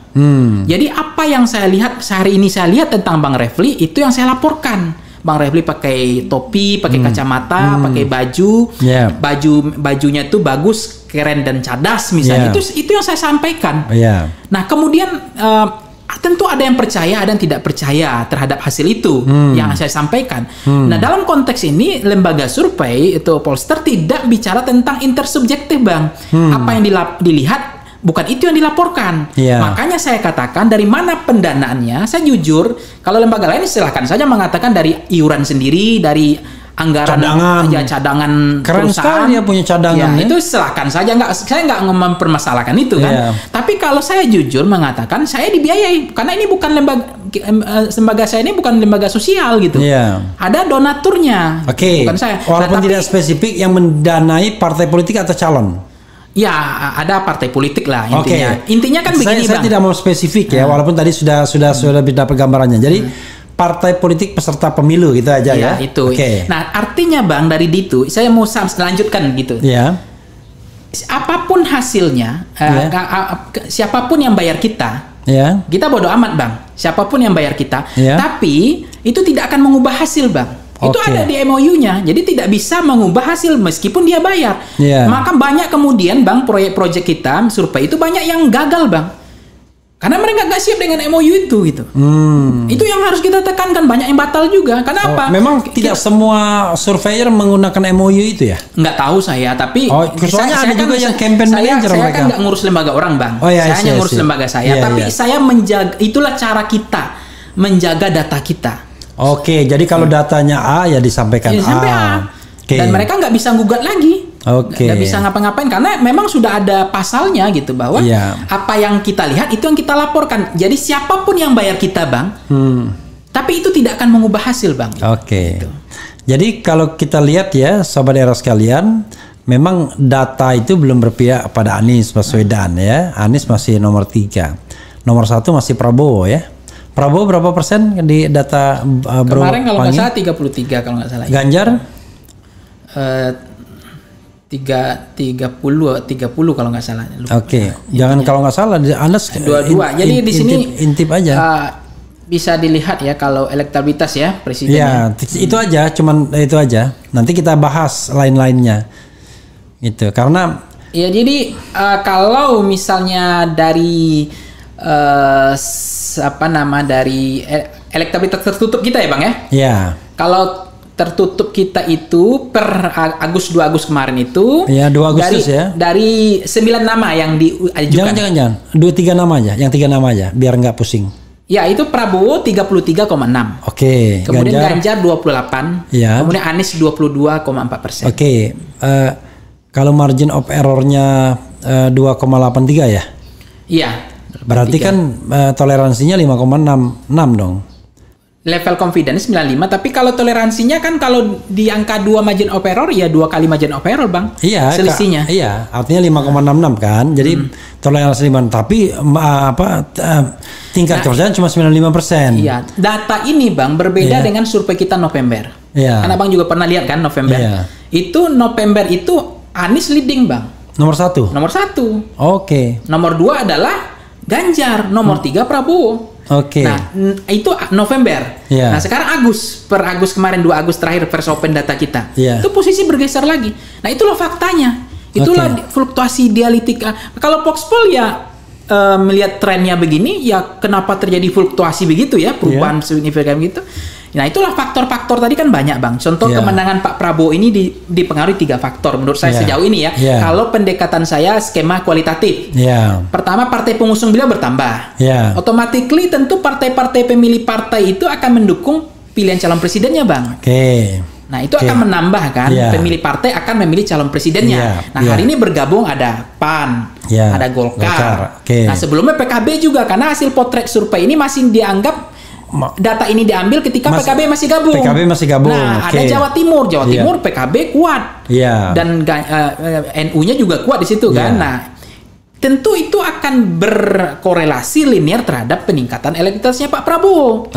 Jadi apa yang saya lihat sehari ini tentang Bang Refli itu yang saya laporkan. Bang Refli pakai topi, pakai kacamata, pakai baju, bajunya itu bagus, keren dan cadas misalnya. Itu yang saya sampaikan. Nah, kemudian tentu ada yang percaya, ada yang tidak percaya terhadap hasil itu yang saya sampaikan. Nah, dalam konteks ini lembaga survei itu Pollster tidak bicara tentang intersubjektif, Bang. Apa yang dilihat bukan itu yang dilaporkan. Makanya saya katakan dari mana pendanaannya. Saya jujur, kalau lembaga lain silahkan saja mengatakan dari iuran sendiri, dari anggaran cadangan keren perusahaan. Sekali ya punya cadangan. Itu silahkan saja. Saya nggak mempermasalahkan itu kan. Tapi kalau saya jujur mengatakan saya dibiayai karena ini bukan lembaga saya ini bukan lembaga sosial gitu. Ada donaturnya. Bukan saya. Walaupun tidak spesifik yang mendanai partai politik atau calon. Ya, ada partai politik lah intinya. Intinya kan begini, Bang. Saya tidak mau spesifik ya, walaupun tadi sudah dapat gambarannya. Jadi partai politik peserta pemilu gitu aja ya. Itu. Nah, artinya Bang dari itu saya mau lanjutkan gitu. Apapun hasilnya, siapapun yang bayar kita, kita bodo amat, Bang. Siapapun yang bayar kita, tapi itu tidak akan mengubah hasil, Bang. Itu ada di MOU-nya, jadi tidak bisa mengubah hasil meskipun dia bayar. Maka banyak kemudian, Bang, proyek-proyek kita survei itu banyak yang gagal, Bang, karena mereka nggak siap dengan MOU itu gitu. Itu yang harus kita tekankan, banyak yang batal juga. Kenapa? Memang tidak semua surveyor menggunakan MOU itu ya? Nggak tahu saya, tapi soalnya ada juga yang campaign manager. Saya kan nggak ngurus lembaga orang, Bang. Saya hanya ngurus lembaga saya, tapi saya menjaga. Itulah cara kita menjaga data kita. Jadi kalau datanya A ya disampaikan A. Dan mereka nggak bisa gugat lagi. Nggak bisa ngapa-ngapain karena memang sudah ada pasalnya gitu bahwa apa yang kita lihat itu yang kita laporkan. Jadi siapapun yang bayar kita, Bang, tapi itu tidak akan mengubah hasil, Bang. Gitu. Jadi kalau kita lihat ya, Sobat Era sekalian, memang data itu belum berpihak pada Anies Baswedan ya. Anies masih nomor 3. Nomor 1 masih Prabowo ya. Prabowo berapa persen di data kemarin kalau nggak salah 33 kalau nggak salah. Ganjar? 30 kalau nggak salah. Jangan kalau nggak salah Anda 22. Jadi di sini intip aja. Bisa dilihat ya kalau elektabilitas ya presidennya. Itu aja, cuman itu aja. Nanti kita bahas lain-lainnya. Itu karena jadi kalau misalnya dari dari elektabilitas tertutup kita ya, Bang ya? Kalau tertutup kita itu per 2 Agustus kemarin itu 2 Agustus dari 9 nama yang diajukan. Jangan 2-3 nama aja, yang 3 nama aja biar nggak pusing. Itu Prabowo 33,6. Kemudian Ganjar 28. Kemudian Anies 22,4%. Kalau margin of errornya 2,83 ya? Berarti kan toleransinya 5,66 dong. Level confidence 95, tapi kalau toleransinya kan kalau di angka 2 margin of error ya 2 kali margin of error, Bang. Selisihnya. Artinya 5,66 kan. Jadi toleransi 5, tapi tingkat kepercayaan cuma 95%. Data ini, Bang, berbeda dengan survei kita November. Karena Bang juga pernah lihat kan November. Itu November itu Anies leading, Bang. Nomor 1. Nomor 1. Nomor 2 adalah Ganjar, nomor 3 Prabowo. Nah, itu November. Nah, sekarang per Agustus kemarin 2 Agustus terakhir versi open data kita. Itu posisi bergeser lagi. Nah, itulah faktanya. Itulah fluktuasi dialektika. Kalau Voxpol ya melihat trennya begini, ya kenapa terjadi fluktuasi begitu ya, perubahan signifikan gitu. Nah, itulah faktor-faktor tadi kan banyak, Bang. Contoh kemenangan Pak Prabowo ini dipengaruhi 3 faktor menurut saya sejauh ini ya. Kalau pendekatan saya skema kualitatif. Pertama, partai pengusung beliau bertambah. Automatically tentu partai-partai pemilih partai itu akan mendukung pilihan calon presidennya, Bang. Nah, itu akan menambah kan, pemilih partai akan memilih calon presidennya. Hari ini bergabung ada PAN, ada Golkar. Nah, sebelumnya PKB juga karena hasil potret survei ini masih dianggap data ini diambil ketika PKB masih gabung. PKB masih gabung. Nah, ada Jawa Timur PKB kuat. Dan NU-nya juga kuat di situ kan. Nah, tentu itu akan berkorelasi linear terhadap peningkatan elektabilitasnya Pak Prabowo.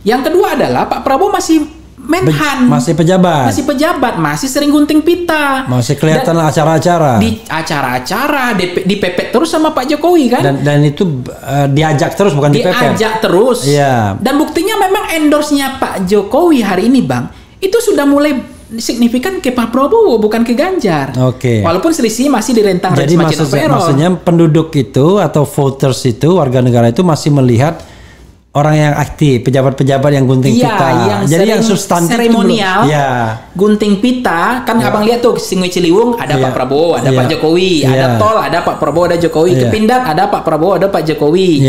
Yang kedua adalah Pak Prabowo masih Menhan, masih pejabat, masih sering gunting pita, masih kelihatan acara-acara, di acara-acara dipepet terus sama Pak Jokowi kan, dan itu diajak terus, bukan dipepet, diajak terus. Dan buktinya memang endorse-nya Pak Jokowi hari ini Bang, itu sudah mulai signifikan ke Pak Prabowo, bukan ke Ganjar. Walaupun selisih masih di rentang jadi maksudnya penduduk itu atau voters itu, warga negara itu masih melihat orang yang aktif, pejabat-pejabat yang gunting pita. Jadi yang substantif seremonial, gunting pita kan abang lihat tuh Sungai Ciliwung ada Pak Prabowo, ada Pak Jokowi, ada tol ada Pak Prabowo, ada Jokowi, ke Pindad ada Pak Prabowo, ada Pak Jokowi.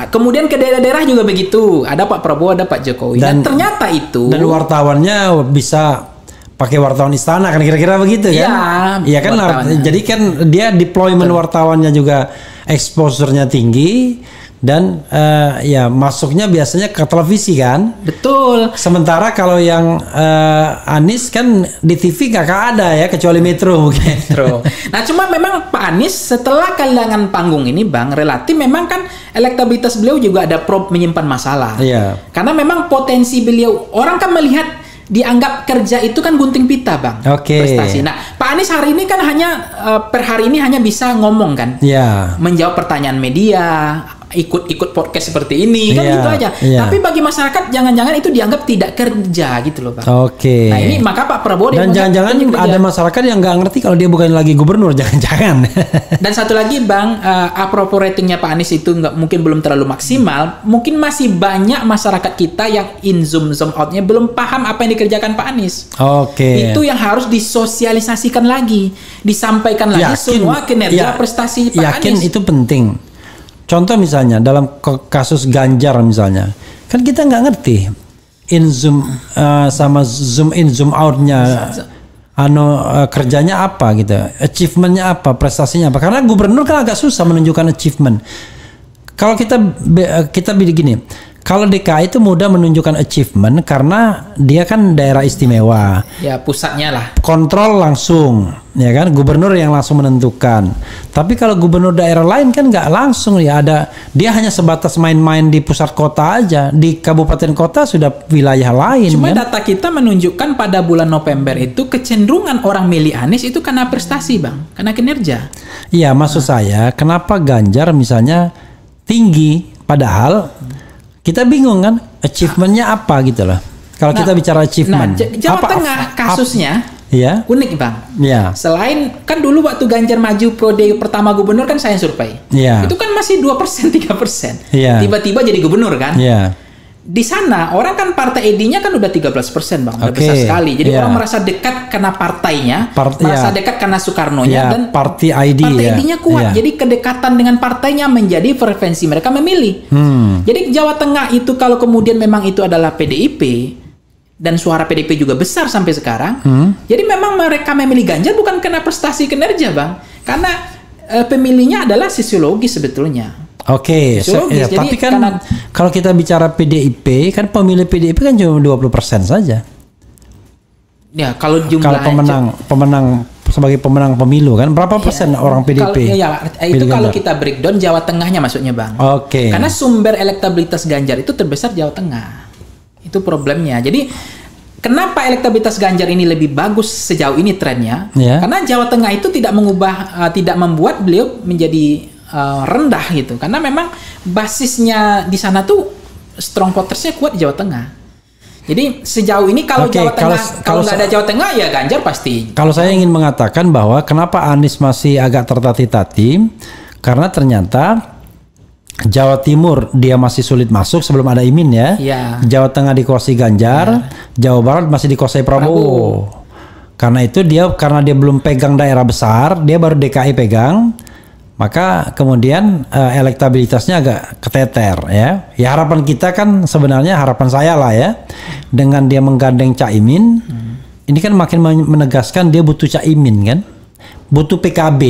Kemudian ke daerah-daerah juga begitu, ada Pak Prabowo, ada Pak Jokowi. Dan ternyata itu. Dan wartawannya bisa pakai wartawan istana kan, kira-kira begitu kan? Iya kan. Jadi kan dia deployment wartawannya juga exposure-nya tinggi. Dan masuknya biasanya ke televisi kan. Betul. Sementara kalau yang Anies kan di TV gak ada ya, kecuali Metro mungkin. Metro. Nah cuma memang Pak Anies setelah kehilangan panggung ini Bang, relatif memang kan elektabilitas beliau juga ada menyimpan masalah. Karena memang potensi beliau, orang kan melihat dianggap kerja itu kan gunting pita Bang, prestasi. Nah Pak Anies hari ini kan hanya per hari ini hanya bisa ngomong kan, menjawab pertanyaan media, ikut podcast seperti ini kan, gitu aja. Tapi bagi masyarakat jangan-jangan itu dianggap tidak kerja gitu loh Bang. Nah ini maka Pak Prabowo dan jangan-jangan ada masyarakat yang nggak ngerti kalau dia bukan lagi gubernur, jangan-jangan. Dan satu lagi Bang, apropos ratingnya Pak Anies itu mungkin belum terlalu maksimal, mungkin masih banyak masyarakat kita yang in zoom outnya belum paham apa yang dikerjakan Pak Anies. Itu yang harus disosialisasikan lagi, disampaikan lagi semua kinerja prestasi Pak Anies. Itu penting. Contoh misalnya dalam kasus Ganjar misalnya, kan kita nggak ngerti in zoom sama zoom in zoom outnya, kerjanya apa gitu, achievementnya apa, prestasinya apa. Karena gubernur kan agak susah menunjukkan achievement. Kalau kita begini, kalau DKI itu mudah menunjukkan achievement karena dia kan daerah istimewa. Pusatnya lah. Kontrol langsung, ya kan? Gubernur yang langsung menentukan. Tapi kalau gubernur daerah lain kan nggak langsung dia hanya sebatas main-main di pusat kota aja. Di kabupaten kota sudah wilayah lain. Cuma kan? Data kita menunjukkan pada bulan November itu kecenderungan orang milih Anies itu karena prestasi Bang, karena kinerja. Iya, maksud saya kenapa Ganjar misalnya tinggi, padahal kita bingung kan achievementnya apa gitu loh. Kalau kita bicara achievement, Jawa Tengah kasusnya unik Bang. Selain kan dulu waktu Ganjar maju periode pertama gubernur kan saya survei, itu kan masih 2% 3%. Tiba-tiba jadi gubernur kan. Di sana orang kan partai ID-nya kan udah 13% Bang, udah besar sekali. Jadi orang merasa dekat karena partainya, merasa dekat karena Soekarno-nya, dan partai ID-nya kuat. Jadi kedekatan dengan partainya menjadi preferensi mereka memilih. Jadi Jawa Tengah itu kalau kemudian memang itu adalah PDIP dan suara PDIP juga besar sampai sekarang. Jadi memang mereka memilih Ganjar bukan karena prestasi kinerja Bang, karena pemilihnya adalah sosiologis sebetulnya. Tapi kan kalau kita bicara PDIP, kan pemilih PDIP kan cuma 20% saja. Kalau jumlah pemenang sebagai pemenang pemilu kan berapa persen orang PDIP? Itu kalau kita breakdown Jawa Tengahnya maksudnya Bang. Karena sumber elektabilitas Ganjar itu terbesar Jawa Tengah. Itu problemnya. Jadi kenapa elektabilitas Ganjar ini lebih bagus sejauh ini trennya? Karena Jawa Tengah itu tidak membuat beliau menjadi rendah gitu, karena memang basisnya di sana tuh strong votersnya kuat di Jawa Tengah. Jadi sejauh ini kalau Jawa Tengah kalau nggak ada Jawa Tengah ya Ganjar pasti. Kalau saya ingin mengatakan bahwa kenapa Anies masih agak tertati-tati, karena ternyata Jawa Timur dia masih sulit masuk sebelum ada Imin ya. Jawa Tengah dikuasai Ganjar, Jawa Barat masih dikuasai Prabowo. Karena itu karena dia belum pegang daerah besar, dia baru DKI pegang. Maka kemudian elektabilitasnya agak keteter ya. Harapan kita kan sebenarnya, harapan saya lah ya, dengan dia menggandeng Caimin, ini kan makin menegaskan dia butuh Caimin kan, butuh PKB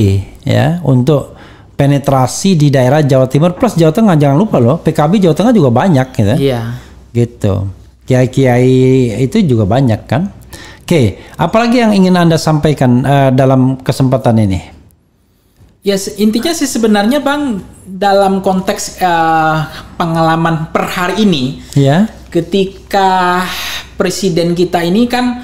ya untuk penetrasi di daerah Jawa Timur plus Jawa Tengah. Jangan lupa loh, PKB Jawa Tengah juga banyak gitu. Iya. Gitu. Kiai-kiai itu juga banyak kan. Oke, apalagi yang ingin Anda sampaikan dalam kesempatan ini? Ya intinya sih sebenarnya Bang, dalam konteks pengalaman per hari ini, ya, ketika presiden kita ini kan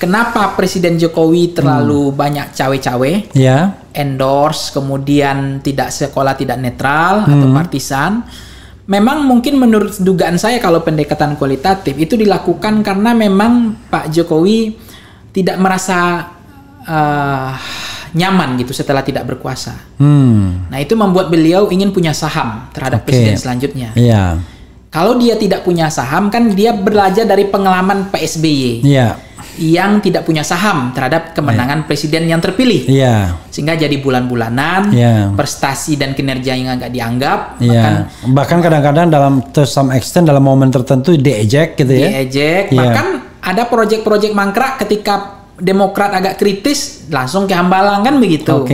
kenapa Presiden Jokowi terlalu banyak cawe-cawe, ya, endorse, kemudian tidak sekolah tidak netral atau partisan. Memang mungkin menurut dugaan saya kalau pendekatan kualitatif itu dilakukan karena memang Pak Jokowi tidak merasa nyaman gitu setelah tidak berkuasa. Nah itu membuat beliau ingin punya saham terhadap presiden selanjutnya. Yeah. Kalau dia tidak punya saham kan dia belajar dari pengalaman Pak SBY. Yeah. Yang tidak punya saham terhadap kemenangan presiden yang terpilih. Yeah. Sehingga jadi bulan-bulanan, prestasi dan kinerja yang agak dianggap. Bahkan kadang-kadang dalam to some extent dalam momen tertentu diejek gitu ya. Diejek, bahkan ada proyek-proyek mangkrak ketika Demokrat agak kritis langsung ke Hambalang kan begitu.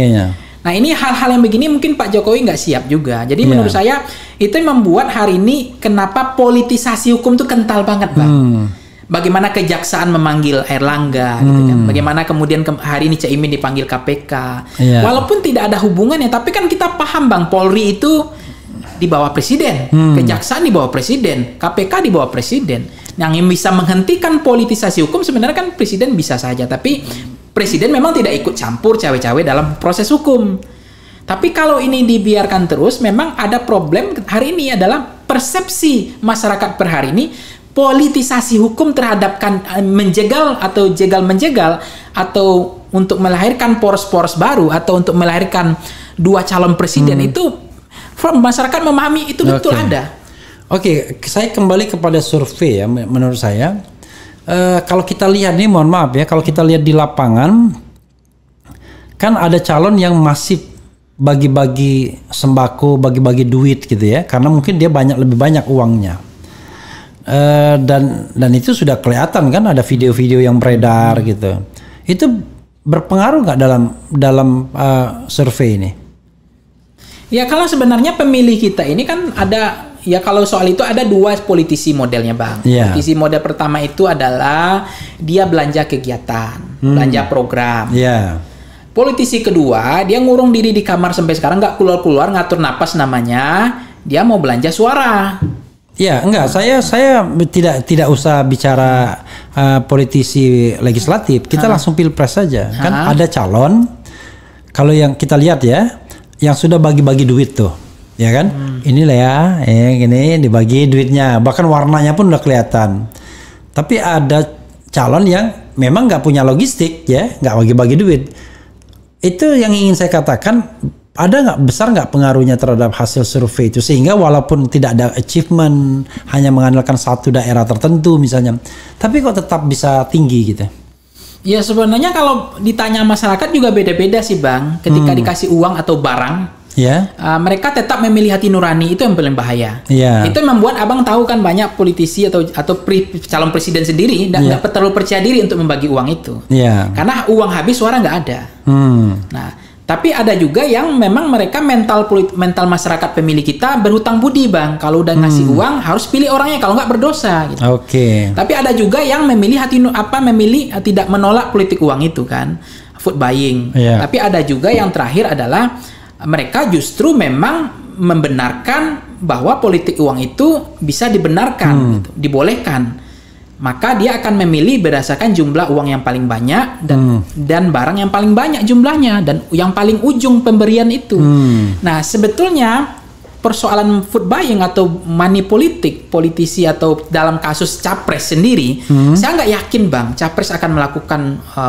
Nah ini hal-hal yang begini mungkin Pak Jokowi nggak siap juga. Jadi menurut saya itu yang membuat hari ini kenapa politisasi hukum itu kental banget Bang. Bagaimana kejaksaan memanggil Airlangga, gitu kan? Bagaimana kemudian hari ini Caimin dipanggil KPK. Walaupun tidak ada hubungannya, tapi kan kita paham Bang, Polri itu di bawah presiden, kejaksaan di bawah presiden, KPK di bawah presiden. Yang bisa menghentikan politisasi hukum sebenarnya kan presiden bisa saja, tapi presiden memang tidak ikut campur cawe-cawe dalam proses hukum. Tapi kalau ini dibiarkan terus, memang ada problem hari ini adalah persepsi masyarakat per hari ini politisasi hukum terhadap menjegal atau jegal-menjegal atau untuk melahirkan poros-poros baru atau untuk melahirkan dua calon presiden itu masyarakat memahami itu betul ada. Oke, saya kembali kepada survei ya. Menurut saya, kalau kita lihat nih, mohon maaf ya, kalau kita lihat di lapangan, kan ada calon yang masih bagi-bagi sembako, bagi-bagi duit gitu ya, karena mungkin dia lebih banyak uangnya. Dan itu sudah kelihatan kan, ada video-video yang beredar gitu. Itu berpengaruh nggak dalam survei ini? Ya kalau sebenarnya pemilih kita ini kan ada. Ya kalau soal itu ada dua politisi modelnya Bang. Politisi model pertama itu adalah dia belanja kegiatan, belanja program. Politisi kedua dia ngurung diri di kamar sampai sekarang nggak keluar-keluar, ngatur napas namanya, dia mau belanja suara. Ya enggak, saya tidak usah bicara politisi legislatif, kita langsung pilpres saja. Kan ada calon, kalau yang kita lihat ya, yang sudah bagi-bagi duit tuh. Ya kan, inilah ya, gini dibagi duitnya, bahkan warnanya pun udah kelihatan. Tapi ada calon yang memang nggak punya logistik, ya, nggak bagi-bagi duit. Itu yang ingin saya katakan, ada besar nggak pengaruhnya terhadap hasil survei itu, sehingga walaupun tidak ada achievement, hanya mengandalkan satu daerah tertentu misalnya, tapi kok tetap bisa tinggi gitu. Ya sebenarnya kalau ditanya masyarakat juga beda-beda sih Bang. Ketika dikasih uang atau barang. Mereka tetap memilih hati nurani, itu yang paling bahaya. Itu yang membuat abang tahu kan banyak politisi atau calon presiden sendiri nggak terlalu percaya diri untuk membagi uang itu. Karena uang habis suara nggak ada. Nah, tapi ada juga yang memang mereka mental masyarakat pemilih kita berhutang budi Bang. Kalau udah ngasih uang harus pilih orangnya, kalau nggak berdosa. Gitu. Tapi ada juga yang memilih tidak menolak politik uang itu kan, vote buying. Tapi ada juga yang terakhir adalah mereka justru memang membenarkan bahwa politik uang itu bisa dibenarkan, gitu, dibolehkan. Maka dia akan memilih berdasarkan jumlah uang yang paling banyak dan barang yang paling banyak jumlahnya dan yang paling ujung pemberian itu. Nah, sebetulnya persoalan vote buying atau money politik, politisi atau dalam kasus capres sendiri, saya nggak yakin Bang, capres akan melakukan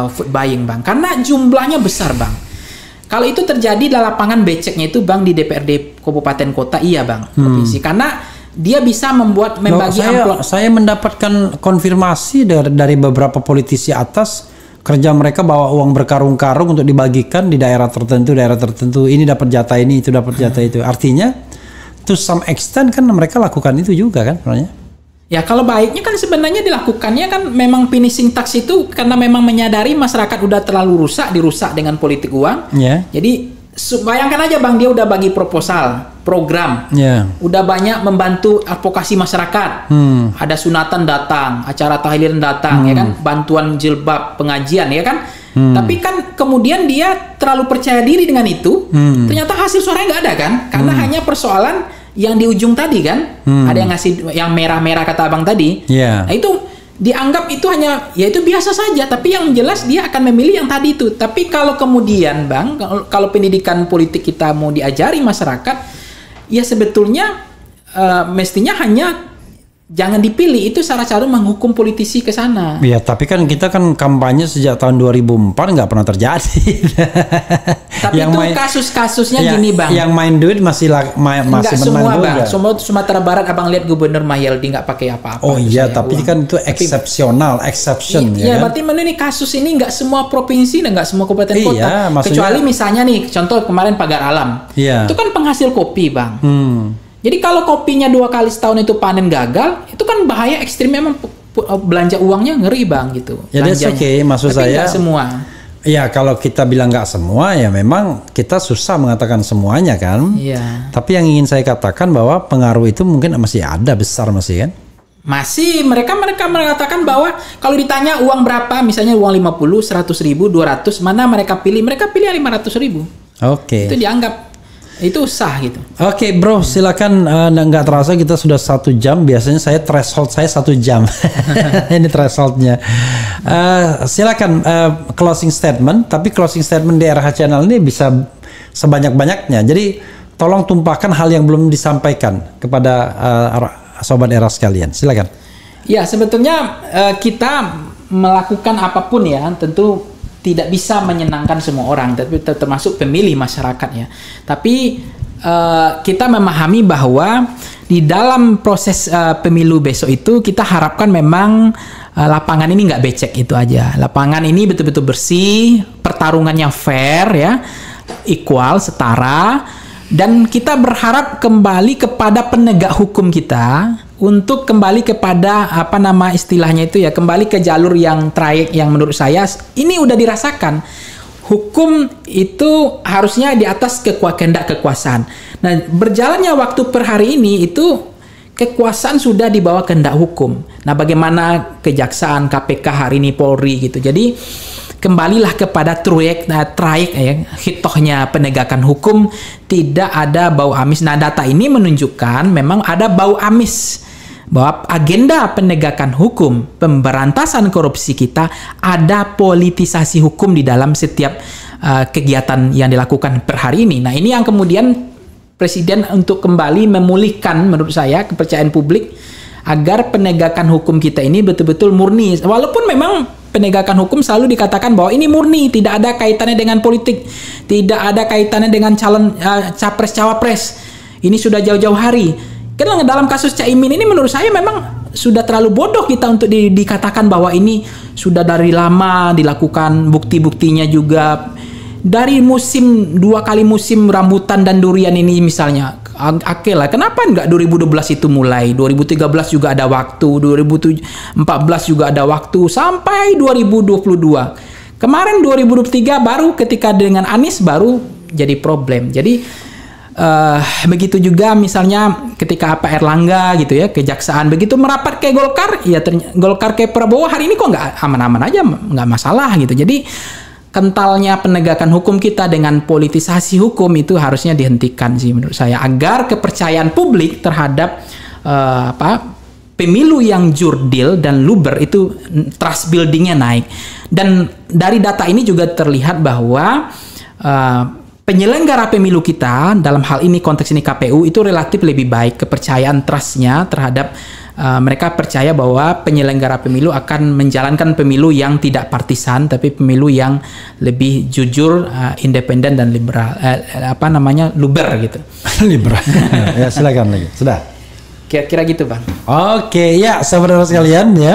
vote buying Bang, karena jumlahnya besar Bang. Kalau itu terjadi di lapangan beceknya itu Bang di DPRD kabupaten kota, iya Bang, provinsi, karena dia bisa membagi amplop. Saya mendapatkan konfirmasi dari beberapa politisi atas, kerja mereka bawa uang berkarung-karung untuk dibagikan di daerah tertentu. Ini dapat jatah ini, itu dapat jatah itu. Artinya, to some extent kan mereka lakukan itu juga kan sebenarnya. Ya kalau baiknya kan sebenarnya dilakukannya kan memang finishing tax itu karena memang menyadari masyarakat udah terlalu dirusak dengan politik uang. Jadi bayangkan aja Bang, dia udah bagi proposal, program, udah banyak membantu advokasi masyarakat, ada sunatan datang, acara tahlilan datang, ya kan, bantuan jilbab, pengajian, ya kan. Tapi kan kemudian dia terlalu percaya diri dengan itu, ternyata hasil suaranya nggak ada kan, karena hanya persoalan yang di ujung tadi kan, ada yang ngasih yang merah-merah kata abang tadi, nah itu dianggap itu hanya ya itu biasa saja, tapi yang jelas dia akan memilih yang tadi itu. Tapi kalau kemudian Bang, kalau pendidikan politik kita mau diajari masyarakat, ya sebetulnya mestinya hanya jangan dipilih, itu cara-cara menghukum politisi ke sana. Ya, tapi kan kita kan kampanye sejak tahun 2004 nggak pernah terjadi. Tapi yang itu kasus-kasusnya gini Bang. Yang main duit masih nggak semua Bang. Semua Sumatera Barat abang lihat Gubernur Mahyaldi nggak pakai apa-apa. Oh iya, tapi kan itu exception. Iya, berarti ini kasus ini nggak semua provinsi dan nggak semua kabupaten kota. Kecuali misalnya nih, contoh kemarin Pagar Alam. Itu kan penghasil kopi Bang. Jadi kalau kopinya 2 kali setahun itu panen gagal, itu kan bahaya ekstrim, memang belanja uangnya ngeri Bang gitu. Ya that's okay, maksud tapi saya. Nggak semua. Ya kalau kita bilang nggak semua, ya memang kita susah mengatakan semuanya kan. Iya. Tapi yang ingin saya katakan bahwa pengaruh itu mungkin masih ada, besar masih kan. Masih, mereka mengatakan bahwa kalau ditanya uang berapa, misalnya uang 50, 100 ribu, 200, mana mereka pilih? Mereka pilih 500 ribu. Oke. Itu dianggap itu sah gitu. Oke, bro, silakan. Nggak terasa kita sudah 1 jam. Biasanya saya threshold saya 1 jam. Ini thresholdnya. Silakan closing statement. Tapi closing statement di RH Channel ini bisa sebanyak-banyaknya. Jadi tolong tumpahkan hal yang belum disampaikan kepada sobat RH sekalian. Silakan. Ya, sebetulnya kita melakukan apapun ya, tentu tidak bisa menyenangkan semua orang, tapi termasuk pemilih masyarakat ya. Tapi kita memahami bahwa di dalam proses pemilu besok itu kita harapkan memang lapangan ini nggak becek, itu aja. Lapangan ini betul-betul bersih, pertarungannya fair ya, equal, setara. Dan kita berharap kembali kepada penegak hukum kita untuk kembali kepada istilahnya itu ya, kembali ke jalur yang trayek yang menurut saya ini udah dirasakan. Hukum itu harusnya di atas kehendak kekuasaan. Nah, berjalannya waktu per hari ini itu kekuasaan sudah di bawah kehendak hukum. Nah, bagaimana kejaksaan, KPK hari ini, Polri gitu. Jadi kembalilah kepada trayek ya, hitohnya penegakan hukum, tidak ada bau amis. Nah, data ini menunjukkan memang ada bau amis, bahwa agenda penegakan hukum, pemberantasan korupsi kita, ada politisasi hukum di dalam setiap kegiatan yang dilakukan per hari ini. Nah, ini yang kemudian Presiden untuk kembali memulihkan menurut saya kepercayaan publik agar penegakan hukum kita ini betul-betul murni. Walaupun memang penegakan hukum selalu dikatakan bahwa ini murni, tidak ada kaitannya dengan politik, tidak ada kaitannya dengan calon capres-cawapres. Ini sudah jauh-jauh hari. Karena dalam kasus Caimin ini menurut saya memang sudah terlalu bodoh kita untuk dikatakan bahwa ini sudah dari lama dilakukan, bukti-buktinya juga dari 2 kali musim rambutan dan durian ini misalnya. Oke lah, kenapa enggak 2012 itu mulai, 2013 juga ada waktu, 2014 juga ada waktu, sampai 2022. Kemarin 2023 baru ketika dengan Anies baru jadi problem. Jadi begitu juga misalnya ketika Pak Erlangga gitu ya, kejaksaan begitu merapat ke Golkar, ya Golkar ke Prabowo hari ini kok nggak aman-aman aja, nggak masalah gitu. Jadi kentalnya penegakan hukum kita dengan politisasi hukum itu harusnya dihentikan sih menurut saya, agar kepercayaan publik terhadap pemilu yang jurdil dan luber itu trust buildingnya naik. Dan dari data ini juga terlihat bahwa penyelenggara pemilu kita, dalam hal ini konteks ini KPU, itu relatif lebih baik kepercayaan trustnya terhadap mereka percaya bahwa penyelenggara pemilu akan menjalankan pemilu yang tidak partisan, tapi pemilu yang lebih jujur, independen dan liberal, luber gitu. Liberal. Ya, silakan lagi. Sudah. Kira-kira gitu, Bang. Oke, ya saudara sekalian ya.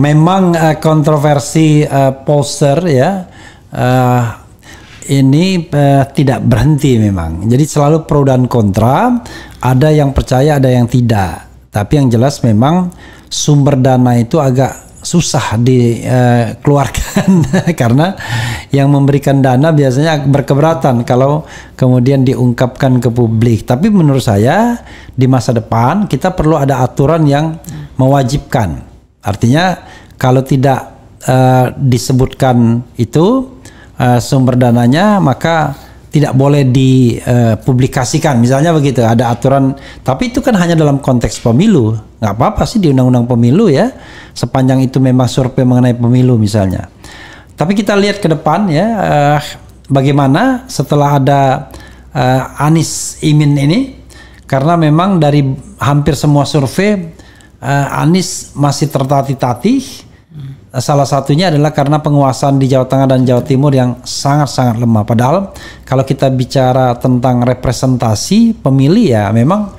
Memang kontroversi pollster ya. Ini tidak berhenti memang. Jadi selalu pro dan kontra, ada yang percaya, ada yang tidak. Tapi yang jelas memang sumber dana itu agak susah dikeluarkan karena yang memberikan dana biasanya berkeberatan kalau kemudian diungkapkan ke publik. Tapi menurut saya di masa depan kita perlu ada aturan yang mewajibkan. Artinya kalau tidak disebutkan itu sumber dananya, maka tidak boleh dipublikasikan, misalnya begitu, ada aturan. Tapi itu kan hanya dalam konteks pemilu, nggak apa-apa sih di undang-undang pemilu ya, sepanjang itu memang survei mengenai pemilu misalnya. Tapi kita lihat ke depan ya, bagaimana setelah ada Anies Imin ini, karena memang dari hampir semua survei Anies masih tertatih-tatih. Salah satunya adalah karena penguasaan di Jawa Tengah dan Jawa Timur yang sangat-sangat lemah. Padahal kalau kita bicara tentang representasi pemilih ya memang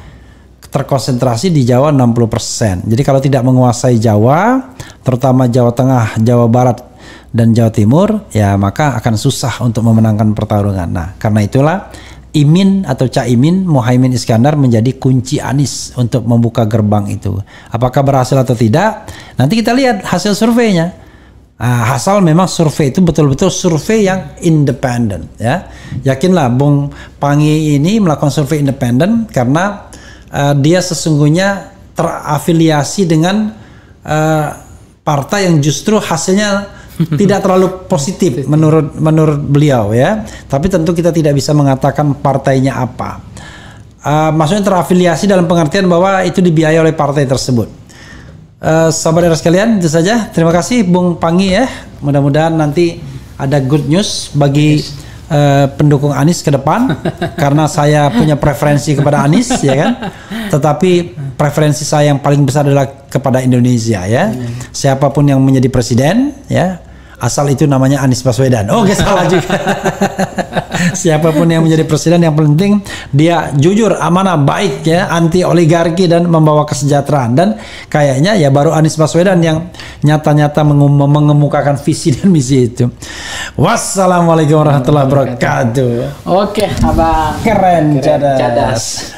terkonsentrasi di Jawa 60%. Jadi kalau tidak menguasai Jawa, terutama Jawa Tengah, Jawa Barat, dan Jawa Timur, ya maka akan susah untuk memenangkan pertarungan. Nah, karena itulah Imin atau Caimin Muhaimin Iskandar menjadi kunci Anies untuk membuka gerbang itu. Apakah berhasil atau tidak? Nanti kita lihat hasil surveinya. Asal memang survei itu betul-betul survei yang independen ya. Yakinlah Bung Pangi ini melakukan survei independen karena dia sesungguhnya terafiliasi dengan partai yang justru hasilnya tidak terlalu positif menurut beliau ya. Tapi tentu kita tidak bisa mengatakan partainya apa. Maksudnya terafiliasi dalam pengertian bahwa itu dibiayai oleh partai tersebut. Sahabat era sekalian, itu saja. Terima kasih Bung Pangi ya. Mudah-mudahan nanti ada good news bagi pendukung Anies ke depan, karena saya punya preferensi kepada Anies ya kan. Tetapi preferensi saya yang paling besar adalah kepada Indonesia ya. Siapapun yang menjadi presiden ya, asal itu namanya Anies Baswedan. Oh, salah juga. Siapapun yang menjadi presiden yang penting dia jujur, amanah, baik ya, anti oligarki dan membawa kesejahteraan. Dan kayaknya ya baru Anies Baswedan yang nyata-nyata mengemukakan visi dan misi itu. Wassalamualaikum warahmatullahi wabarakatuh. Oke, Abang. Keren, cadas.